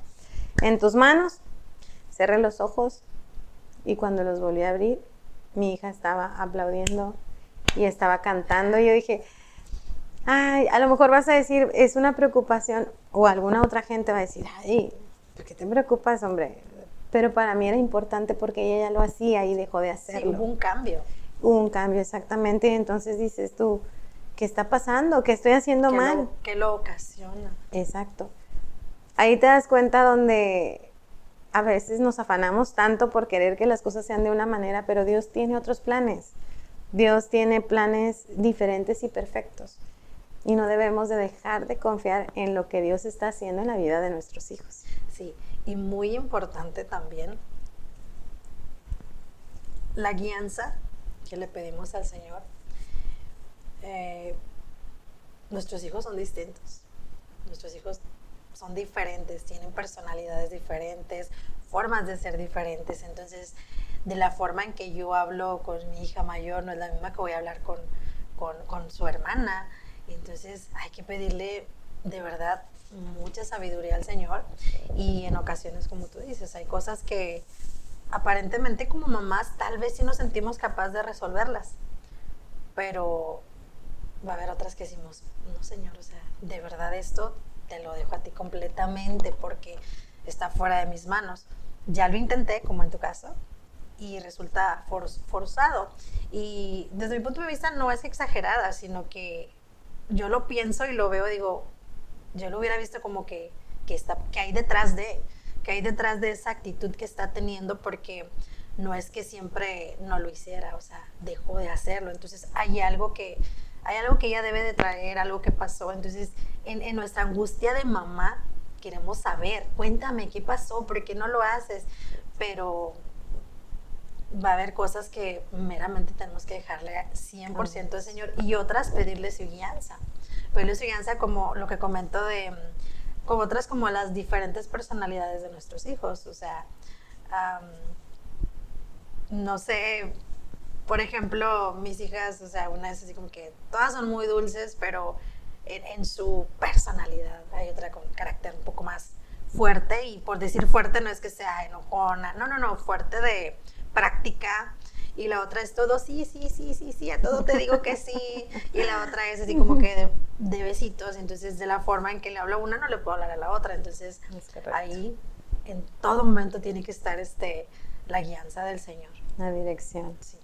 en tus manos. Cerré los ojos y cuando los volví a abrir, mi hija estaba aplaudiendo y estaba cantando. Y yo dije, ay, a lo mejor vas a decir, es una preocupación, o alguna otra gente va a decir, ay, ¿por qué te preocupas, hombre? Pero para mí era importante porque ella ya lo hacía y dejó de hacerlo. Sí, hubo un cambio. Hubo un cambio, exactamente. Y entonces dices tú, ¿qué está pasando? ¿Qué estoy haciendo mal? ¿Qué lo ocasiona? Exacto. Ahí te das cuenta donde a veces nos afanamos tanto por querer que las cosas sean de una manera, pero Dios tiene otros planes. Dios tiene planes diferentes y perfectos. Y no debemos de dejar de confiar en lo que Dios está haciendo en la vida de nuestros hijos. Sí, y muy importante también la guianza que le pedimos al Señor. Nuestros hijos son distintos. Nuestros hijos son diferentes, tienen personalidades diferentes, formas de ser diferentes. Entonces, de la forma en que yo hablo con mi hija mayor no es la misma que voy a hablar con su hermana. Entonces, hay que pedirle de verdad mucha sabiduría al Señor. Y en ocasiones, como tú dices, hay cosas que aparentemente como mamás tal vez sí nos sentimos capaces de resolverlas, pero va a haber otras que decimos, no, Señor, o sea, de verdad esto te lo dejo a ti completamente porque está fuera de mis manos. Ya lo intenté, como en tu caso, y resulta forzado. Y desde mi punto de vista no es exagerada, sino que yo lo pienso y lo veo y digo, yo lo hubiera visto como que hay detrás de esa actitud que está teniendo, porque no es que siempre no lo hiciera, o sea, dejó de hacerlo. Entonces hay algo que ella debe de traer, algo que pasó. Entonces en nuestra angustia de mamá queremos saber, cuéntame qué pasó, por qué no lo haces, pero va a haber cosas que meramente tenemos que dejarle 100% al Señor, y otras pedirle su guianza como lo que comento como otras, como las diferentes personalidades de nuestros hijos. O sea, no sé, por ejemplo, mis hijas, o sea, una es así como que todas son muy dulces, pero en su personalidad hay otra con carácter un poco más fuerte, y por decir fuerte no es que sea enojona, no, fuerte de práctica. Y la otra es todo, sí, a todo te digo que sí. Y la otra es así como que de besitos. Entonces, de la forma en que le hablo a una, no le puedo hablar a la otra. Entonces, ahí en todo momento tiene que estar la guianza del Señor. La dirección. Sí.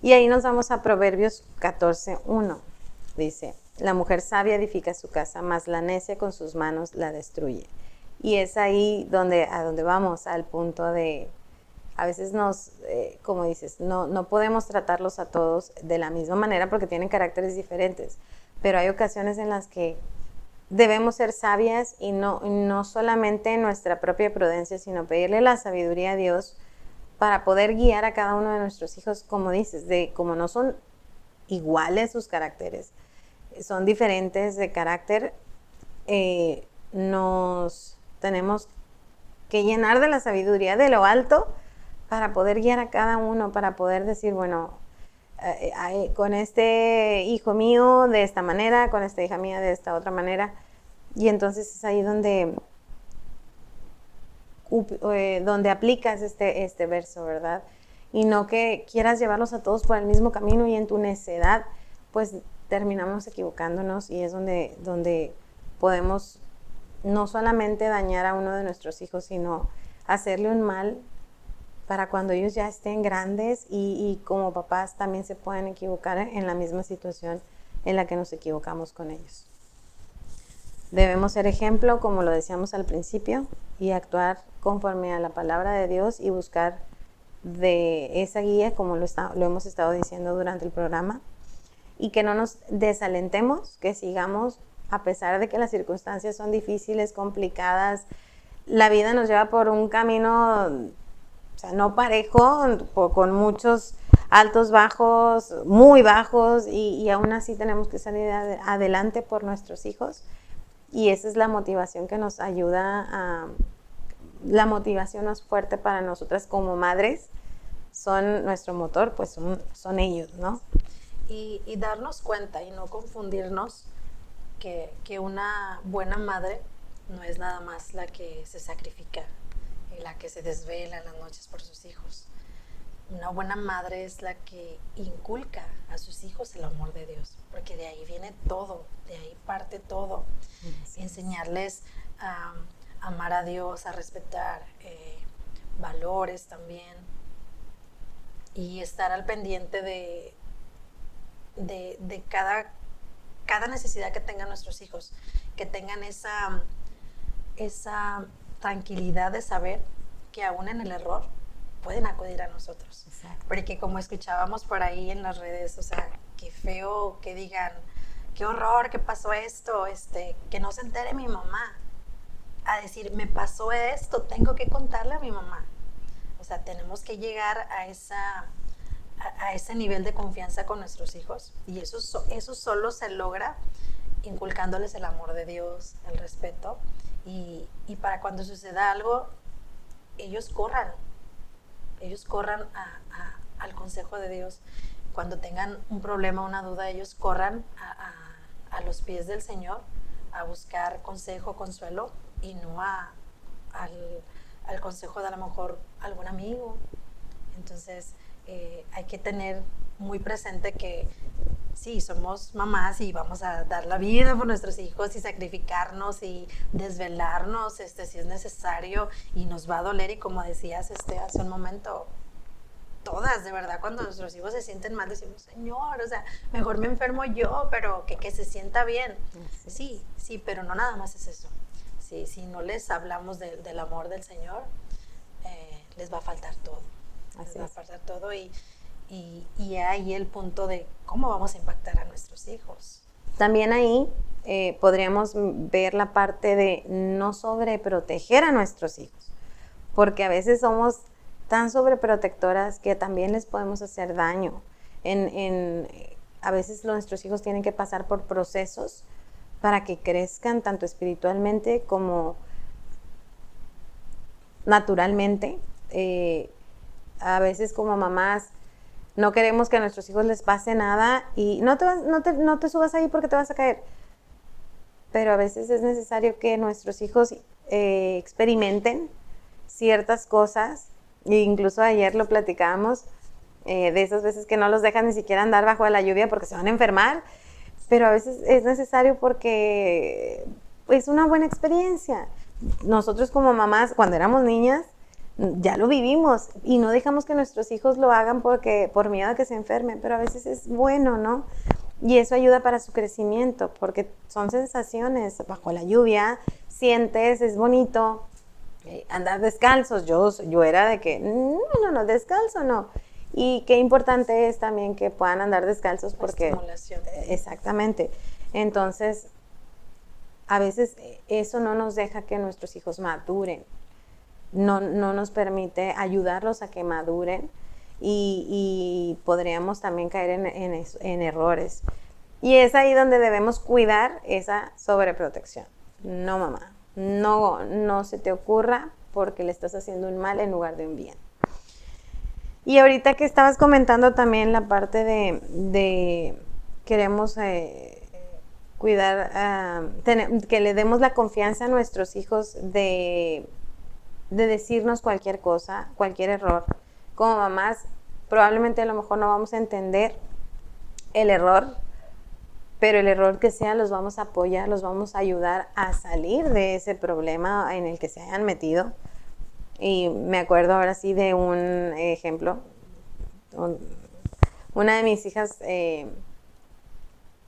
Y ahí nos vamos a Proverbios 14:1. Dice, la mujer sabia edifica su casa, mas la necia con sus manos la destruye. Y es ahí a donde vamos, al punto de, a veces como dices, no podemos tratarlos a todos de la misma manera porque tienen caracteres diferentes, pero hay ocasiones en las que debemos ser sabias y no solamente en nuestra propia prudencia, sino pedirle la sabiduría a Dios para poder guiar a cada uno de nuestros hijos, como dices, como no son iguales sus caracteres, son diferentes de carácter, nos tenemos que llenar de la sabiduría de lo alto para poder guiar a cada uno, para poder decir, bueno, con este hijo mío de esta manera, con esta hija mía de esta otra manera. Y entonces es ahí donde aplicas este verso, ¿verdad? Y no que quieras llevarlos a todos por el mismo camino y en tu necedad, pues terminamos equivocándonos, y es donde podemos no solamente dañar a uno de nuestros hijos, sino hacerle un mal para cuando ellos ya estén grandes, y como papás también se pueden equivocar en la misma situación en la que nos equivocamos con ellos. Debemos ser ejemplo, como lo decíamos al principio, y actuar conforme a la palabra de Dios y buscar de esa guía, como lo hemos estado diciendo durante el programa, y que no nos desalentemos, que sigamos, a pesar de que las circunstancias son difíciles, complicadas, la vida nos lleva por un camino, o sea, no parejo, con muchos altos, bajos, muy bajos, y aún así tenemos que salir adelante por nuestros hijos, y esa es la motivación que nos ayuda la motivación más fuerte para nosotras como madres, son nuestro motor, pues son ellos, ¿no? Y darnos cuenta y no confundirnos que una buena madre no es nada más la que se sacrifica y la que se desvela en las noches por sus hijos. Una buena madre es la que inculca a sus hijos el amor de Dios, porque de ahí viene todo, de ahí parte todo. Sí. Enseñarles a amar a Dios, a respetar valores también, y estar al pendiente de cada necesidad que tengan nuestros hijos, que tengan esa tranquilidad de saber que aún en el error pueden acudir a nosotros. Exacto. Porque como escuchábamos por ahí en las redes, o sea, qué feo que digan, qué horror que pasó esto, que no se entere mi mamá, a decir, me pasó esto, tengo que contarle a mi mamá. O sea, tenemos que llegar a ese nivel de confianza con nuestros hijos, y eso solo se logra inculcándoles el amor de Dios, el respeto, y para cuando suceda algo, ellos corran al consejo de Dios. Cuando tengan un problema, una duda, ellos corran a los pies del Señor a buscar consejo, consuelo, y no al consejo de a lo mejor algún amigo. Entonces hay que tener muy presente que sí, somos mamás y vamos a dar la vida por nuestros hijos y sacrificarnos y desvelarnos si es necesario, y nos va a doler, y como decías hace un momento, todas, de verdad, cuando nuestros hijos se sienten mal decimos, Señor, o sea, mejor me enfermo yo, pero que se sienta bien. Sí, pero no nada más es eso. Sí, si no les hablamos del amor del Señor, les va a faltar todo. Les va a faltar todo, y ahí el punto de cómo vamos a impactar a nuestros hijos. También ahí podríamos ver la parte de no sobreproteger a nuestros hijos, porque a veces somos tan sobreprotectoras que también les podemos hacer daño. A veces nuestros hijos tienen que pasar por procesos para que crezcan tanto espiritualmente como naturalmente. A veces como mamás no queremos que a nuestros hijos les pase nada, y no te subas ahí porque te vas a caer. Pero a veces es necesario que nuestros hijos experimenten ciertas cosas, e incluso ayer lo platicábamos, de esas veces que no los dejan ni siquiera andar bajo la lluvia porque se van a enfermar, pero a veces es necesario porque es una buena experiencia. Nosotros como mamás, cuando éramos niñas, ya lo vivimos y no dejamos que nuestros hijos lo hagan por miedo a que se enfermen, pero a veces es bueno, ¿no? Y eso ayuda para su crecimiento, porque son sensaciones. Bajo la lluvia, sientes, es bonito. Andar descalzos, yo era de que, no, descalzo no. Y qué importante es también que puedan andar descalzos porque... Estimulación. Exactamente. Entonces, a veces eso no nos deja que nuestros hijos maduren. No nos permite ayudarlos a que maduren y podríamos también caer en errores. Y es ahí donde debemos cuidar esa sobreprotección. No, mamá, no se te ocurra porque le estás haciendo un mal en lugar de un bien. Y ahorita que estabas comentando también la parte de queremos cuidar, que le demos la confianza a nuestros hijos de decirnos cualquier cosa, cualquier error. Como mamás, probablemente a lo mejor no vamos a entender el error, pero el error que sea los vamos a apoyar, los vamos a ayudar a salir de ese problema en el que se hayan metido. Y me acuerdo ahora sí de un ejemplo. Una de mis hijas,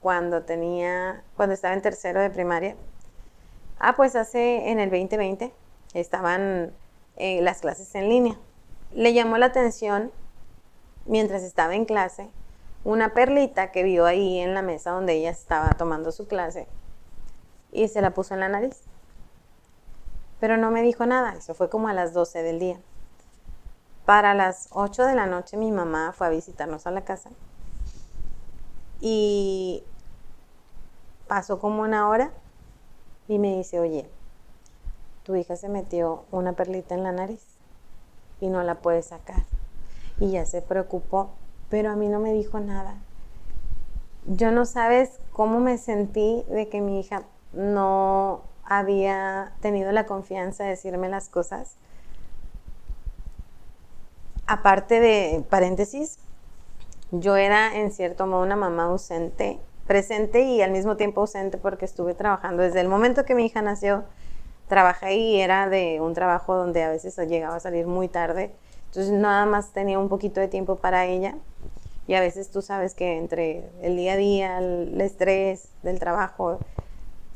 cuando estaba en tercero de primaria, pues en el 2020, estaban las clases en línea. Le llamó la atención, mientras estaba en clase, una perlita que vio ahí en la mesa donde ella estaba tomando su clase y se la puso en la nariz. Pero no me dijo nada, eso fue como a las 12 del día. Para las 8 de la noche mi mamá fue a visitarnos a la casa y pasó como una hora y me dice, oye, tu hija se metió una perlita en la nariz y no la puede sacar. Y ya se preocupó, pero a mí no me dijo nada. Yo no sabes cómo me sentí de que mi hija no había tenido la confianza de decirme las cosas. Aparte de paréntesis, yo era en cierto modo una mamá ausente, presente y al mismo tiempo ausente porque estuve trabajando. Desde el momento que mi hija nació, trabajé y era de un trabajo donde a veces llegaba a salir muy tarde. Entonces nada más tenía un poquito de tiempo para ella. Y a veces tú sabes que entre el día a día, el estrés del trabajo,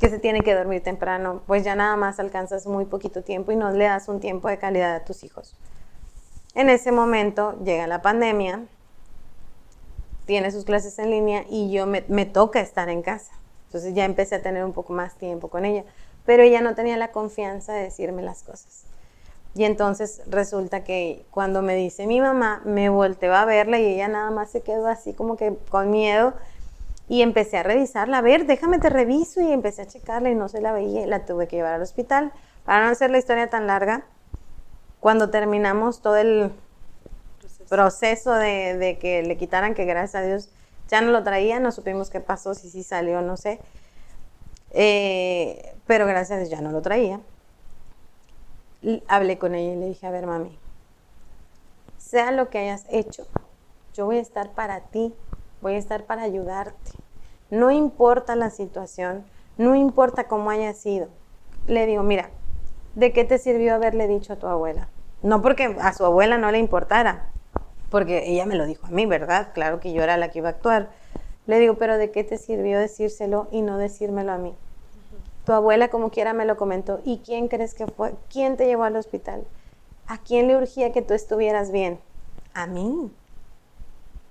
que se tiene que dormir temprano, pues ya nada más alcanzas muy poquito tiempo y no le das un tiempo de calidad a tus hijos. En ese momento llega la pandemia, tiene sus clases en línea y yo me toca estar en casa. Entonces ya empecé a tener un poco más tiempo con ella, pero ella no tenía la confianza de decirme las cosas. Y entonces resulta que cuando me dice mi mamá, me volteó a verla y ella nada más se quedó así como que con miedo y empecé a revisarla. A ver, déjame te reviso y empecé a checarla y no se la veía y la tuve que llevar al hospital. Para no hacer la historia tan larga, cuando terminamos todo el proceso de que le quitaran, que gracias a Dios ya no lo traía, no supimos qué pasó, si sí salió, no sé. Pero gracias a Dios ya no lo traía. Hablé con ella y le dije, a ver, mami, sea lo que hayas hecho, yo voy a estar para ti, voy a estar para ayudarte. No importa la situación, no importa cómo haya sido. Le digo, mira, ¿de qué te sirvió haberle dicho a tu abuela? No porque a su abuela no le importara, porque ella me lo dijo a mí, ¿verdad? Claro que yo era la que iba a actuar. Le digo, pero ¿de qué te sirvió decírselo y no decírmelo a mí? Tu abuela como quiera me lo comentó. ¿Y quién crees que fue? ¿Quién te llevó al hospital? ¿A quién le urgía que tú estuvieras bien? A mí.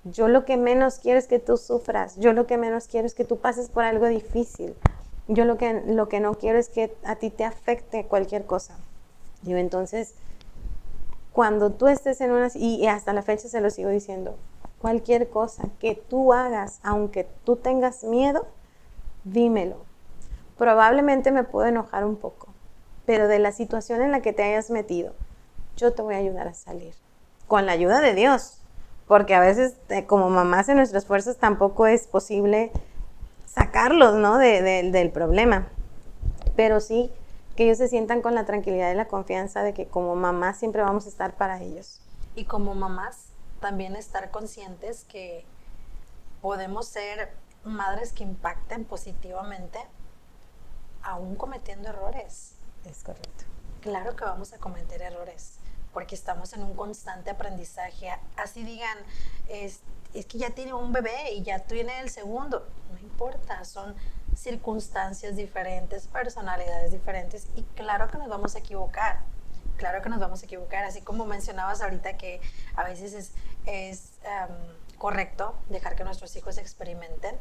Yo lo que menos quiero es que tú sufras. Yo lo que menos quiero es que tú pases por algo difícil. Yo lo que no quiero es que a ti te afecte cualquier cosa. Digo, entonces, cuando tú estés en una... Y hasta la fecha se lo sigo diciendo. Cualquier cosa que tú hagas, aunque tú tengas miedo, dímelo. Probablemente me puedo enojar un poco, pero de la situación en la que te hayas metido, yo te voy a ayudar a salir, con la ayuda de Dios, porque a veces como mamás en nuestras fuerzas tampoco es posible sacarlos, ¿no? del problema, pero sí que ellos se sientan con la tranquilidad y la confianza de que como mamás siempre vamos a estar para ellos. Y como mamás también estar conscientes que podemos ser madres que impacten positivamente aún cometiendo errores. Es correcto. Claro que vamos a cometer errores, porque estamos en un constante aprendizaje. Así digan, es que ya tiene un bebé y ya tiene el segundo. No importa, son circunstancias diferentes, personalidades diferentes, y claro que nos vamos a equivocar. Claro que nos vamos a equivocar, así como mencionabas ahorita que a veces es correcto dejar que nuestros hijos experimenten.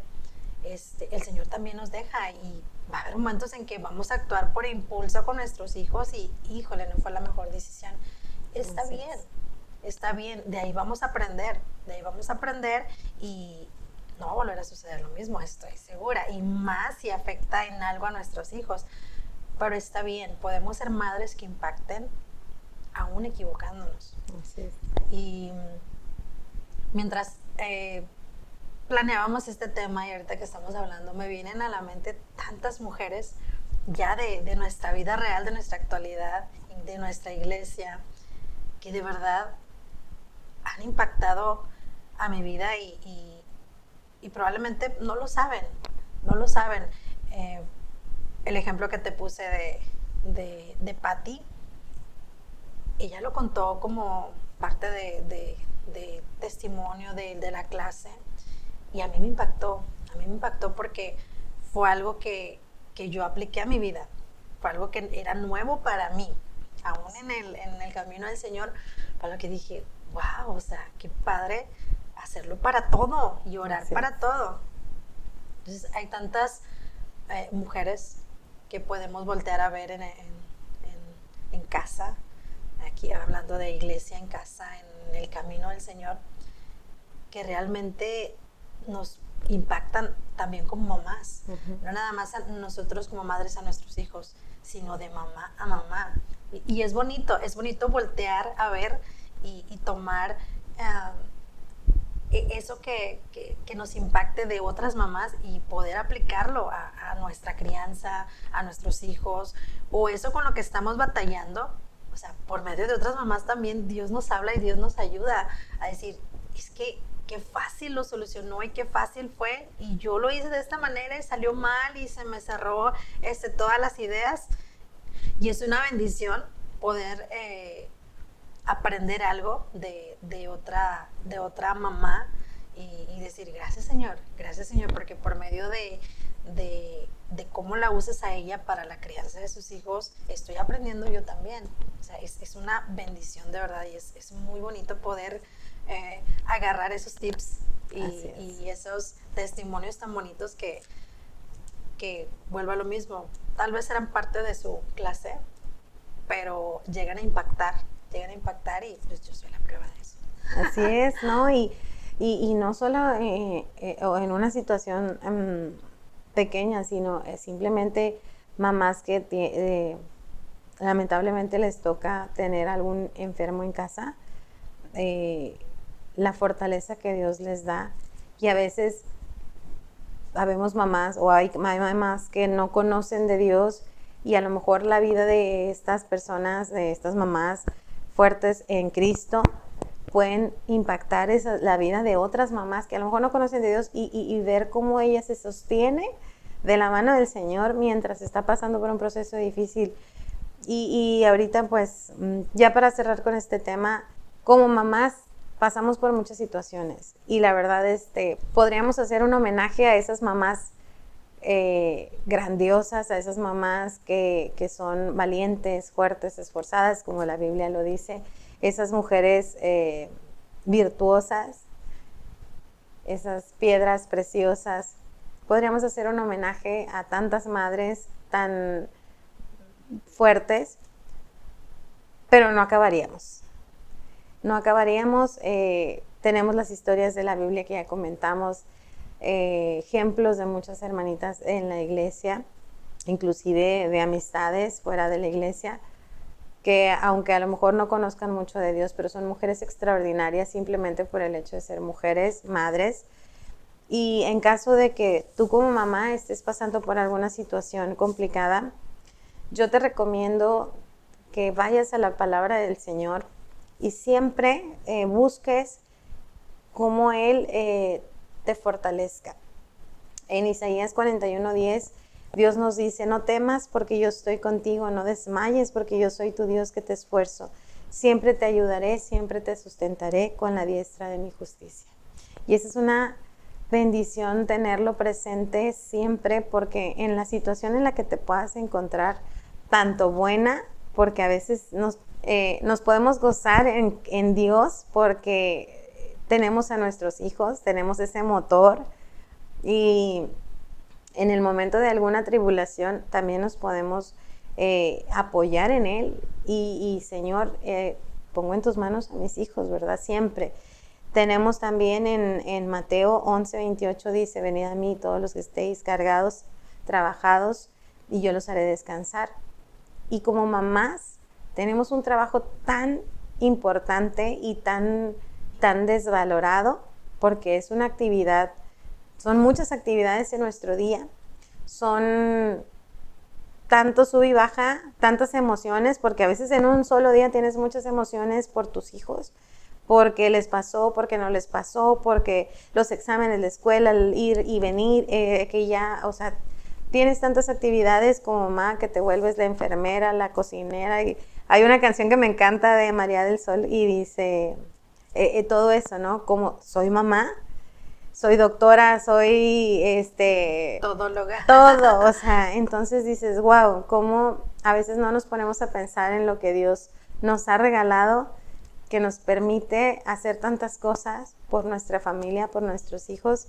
El Señor también nos deja, y va a haber momentos en que vamos a actuar por impulso con nuestros hijos y, híjole, no fue la mejor decisión. Está bien, de ahí vamos a aprender, y no va a volver a suceder lo mismo, estoy segura, y más si afecta en algo a nuestros hijos. Pero está bien, podemos ser madres que impacten aún equivocándonos. Así es. Y mientras planeábamos este tema y ahorita que estamos hablando, me vienen a la mente tantas mujeres ya de nuestra vida real, de nuestra actualidad, de nuestra iglesia, que de verdad han impactado a mi vida y probablemente no lo saben. El ejemplo que te puse de Patty, ella lo contó como parte de testimonio de la clase, y a mí me impactó porque fue algo que yo apliqué a mi vida, fue algo que era nuevo para mí, aún en el camino del Señor, para lo que dije, wow, o sea, qué padre hacerlo para todo y orar para todo. Entonces hay tantas mujeres que podemos voltear a ver en casa, aquí hablando de iglesia en casa, en el camino del Señor, que realmente nos impactan también como mamás. No nada más a nosotros como madres a nuestros hijos, sino de mamá a mamá. Y es bonito voltear a ver y tomar eso que nos impacte de otras mamás y poder aplicarlo a nuestra crianza, a nuestros hijos, o eso con lo que estamos batallando. O sea, por medio de otras mamás también Dios nos habla y Dios nos ayuda a decir, es que qué fácil lo solucionó y qué fácil fue, y yo lo hice de esta manera y salió mal y se me cerró todas las ideas. Y es una bendición poder aprender algo de otra mamá y decir, gracias Señor, porque por medio de cómo la usas a ella para la crianza de sus hijos, estoy aprendiendo yo también. O sea, es una bendición de verdad, y es muy bonito poder agarrar esos tips y esos testimonios tan bonitos que vuelvo a lo mismo. Tal vez eran parte de su clase, pero llegan a impactar y pues yo soy la prueba de eso. Así es, ¿no? Y no solo en una situación pequeña, sino simplemente mamás que lamentablemente les toca tener algún enfermo en casa, la fortaleza que Dios les da. Y a veces habemos mamás o hay mamás que no conocen de Dios, y a lo mejor la vida de estas personas, de estas mamás fuertes en Cristo, pueden impactar la vida de otras mamás que a lo mejor no conocen de Dios, y ver cómo ella se sostiene de la mano del Señor mientras está pasando por un proceso difícil. Y ahorita pues ya para cerrar con este tema, como mamás pasamos por muchas situaciones, y la verdad podríamos hacer un homenaje a esas mamás grandiosas, a esas mamás que son valientes, fuertes, esforzadas, como la Biblia lo dice, esas mujeres virtuosas, esas piedras preciosas. Podríamos hacer un homenaje a tantas madres tan fuertes, pero no acabaríamos. Tenemos las historias de la Biblia que ya comentamos, ejemplos de muchas hermanitas en la iglesia, inclusive de amistades fuera de la iglesia, que aunque a lo mejor no conozcan mucho de Dios, pero son mujeres extraordinarias simplemente por el hecho de ser mujeres, madres. Y en caso de que tú como mamá estés pasando por alguna situación complicada, yo te recomiendo que vayas a la palabra del Señor y siempre busques cómo Él te fortalezca. En Isaías 41:10, Dios nos dice, no temas porque yo estoy contigo, no desmayes porque yo soy tu Dios que te esfuerzo. siempre te ayudaré, siempre te sustentaré con la diestra de mi justicia. Y esa es una bendición tenerlo presente siempre, porque en la situación en la que te puedas encontrar, tanto buena, porque a veces nos podemos gozar en Dios porque tenemos a nuestros hijos, tenemos ese motor, y en el momento de alguna tribulación también nos podemos apoyar en Él y Señor, pongo en tus manos a mis hijos, ¿verdad? Siempre. Tenemos también en Mateo 11:28 dice, venid a mí todos los que estéis cargados, trabajados, y yo los haré descansar. Y como mamás tenemos un trabajo tan importante y tan desvalorado, porque es una actividad, son muchas actividades en nuestro día, son tanto sub y baja, tantas emociones, porque a veces en un solo día tienes muchas emociones por tus hijos, porque les pasó, porque no les pasó, porque los exámenes, la escuela, el ir y venir, que ya, o sea, tienes tantas actividades como mamá que te vuelves la enfermera, la cocinera. Y hay una canción que me encanta de María del Sol y dice todo eso, ¿no? Como soy mamá, soy doctora, soy todóloga. Todo, o sea, entonces dices, wow, cómo a veces no nos ponemos a pensar en lo que Dios nos ha regalado, que nos permite hacer tantas cosas por nuestra familia, por nuestros hijos,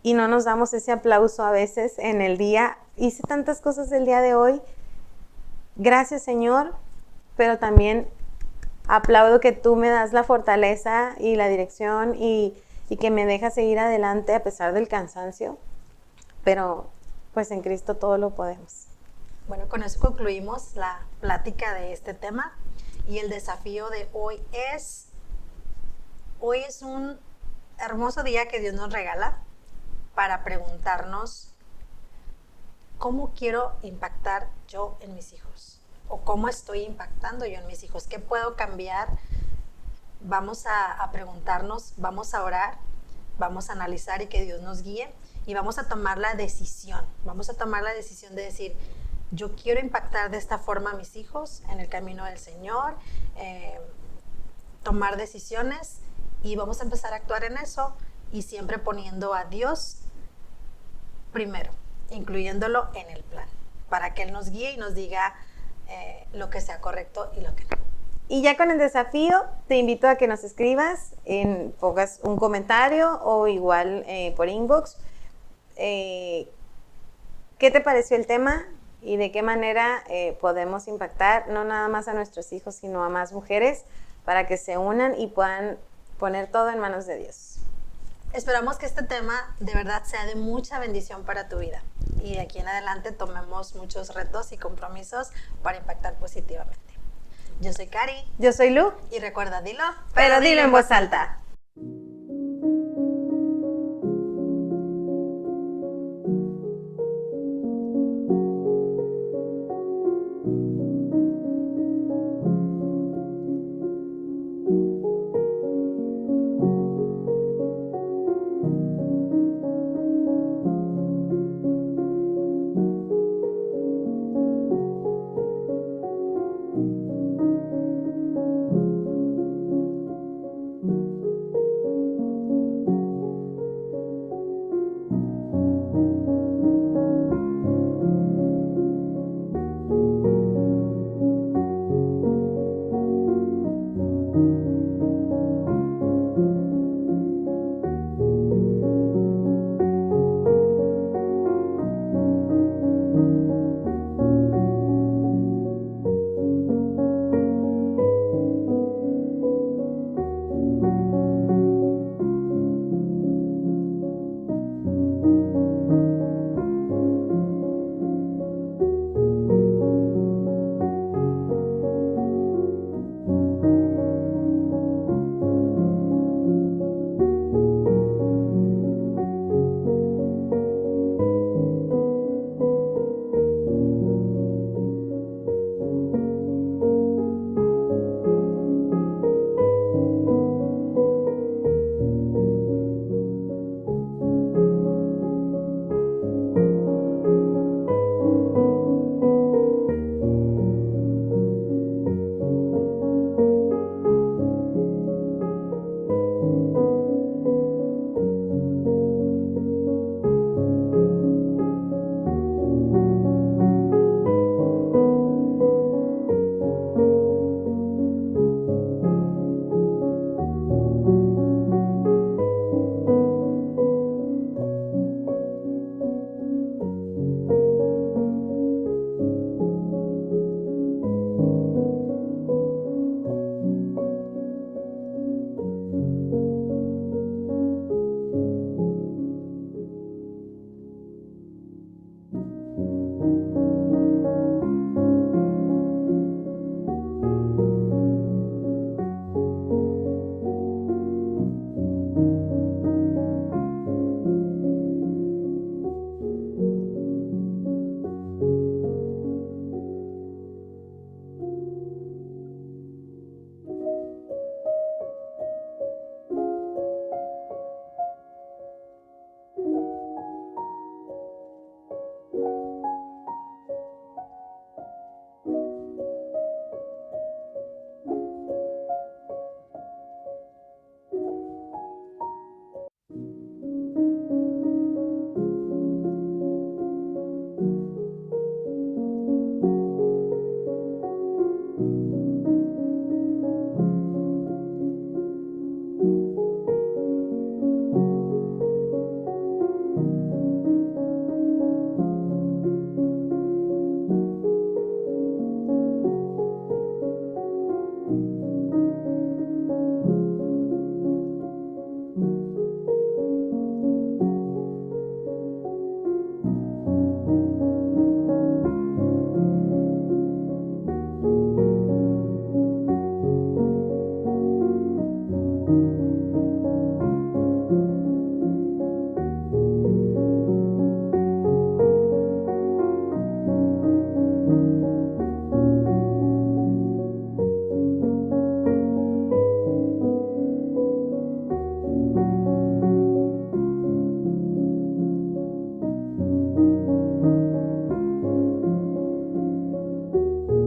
y no nos damos ese aplauso a veces en el día. Hice tantas cosas el día de hoy, gracias Señor, pero también aplaudo que tú me das la fortaleza y la dirección y que me dejas seguir adelante a pesar del cansancio, pero pues en Cristo todo lo podemos. Bueno, con eso concluimos la plática de este tema, y el desafío de hoy es un hermoso día que Dios nos regala para preguntarnos cómo quiero impactar yo en mis hijos, o cómo estoy impactando yo en mis hijos, qué puedo cambiar. Vamos a preguntarnos, vamos a orar, vamos a analizar y que Dios nos guíe, y vamos a tomar la decisión de decir, yo quiero impactar de esta forma a mis hijos en el camino del Señor, tomar decisiones, y vamos a empezar a actuar en eso, y siempre poniendo a Dios primero, incluyéndolo en el plan, para que Él nos guíe y nos diga lo que sea correcto y lo que no. Y ya con el desafío, te invito a que nos escribas, pongas un comentario o igual por inbox. ¿Qué te pareció el tema y de qué manera podemos impactar no nada más a nuestros hijos, sino a más mujeres, para que se unan y puedan poner todo en manos de Dios? Esperamos que este tema de verdad sea de mucha bendición para tu vida, y de aquí en adelante tomemos muchos retos y compromisos para impactar positivamente. Yo soy Cari. Yo soy Lu. Y recuerda, dilo, pero dilo en voz alta.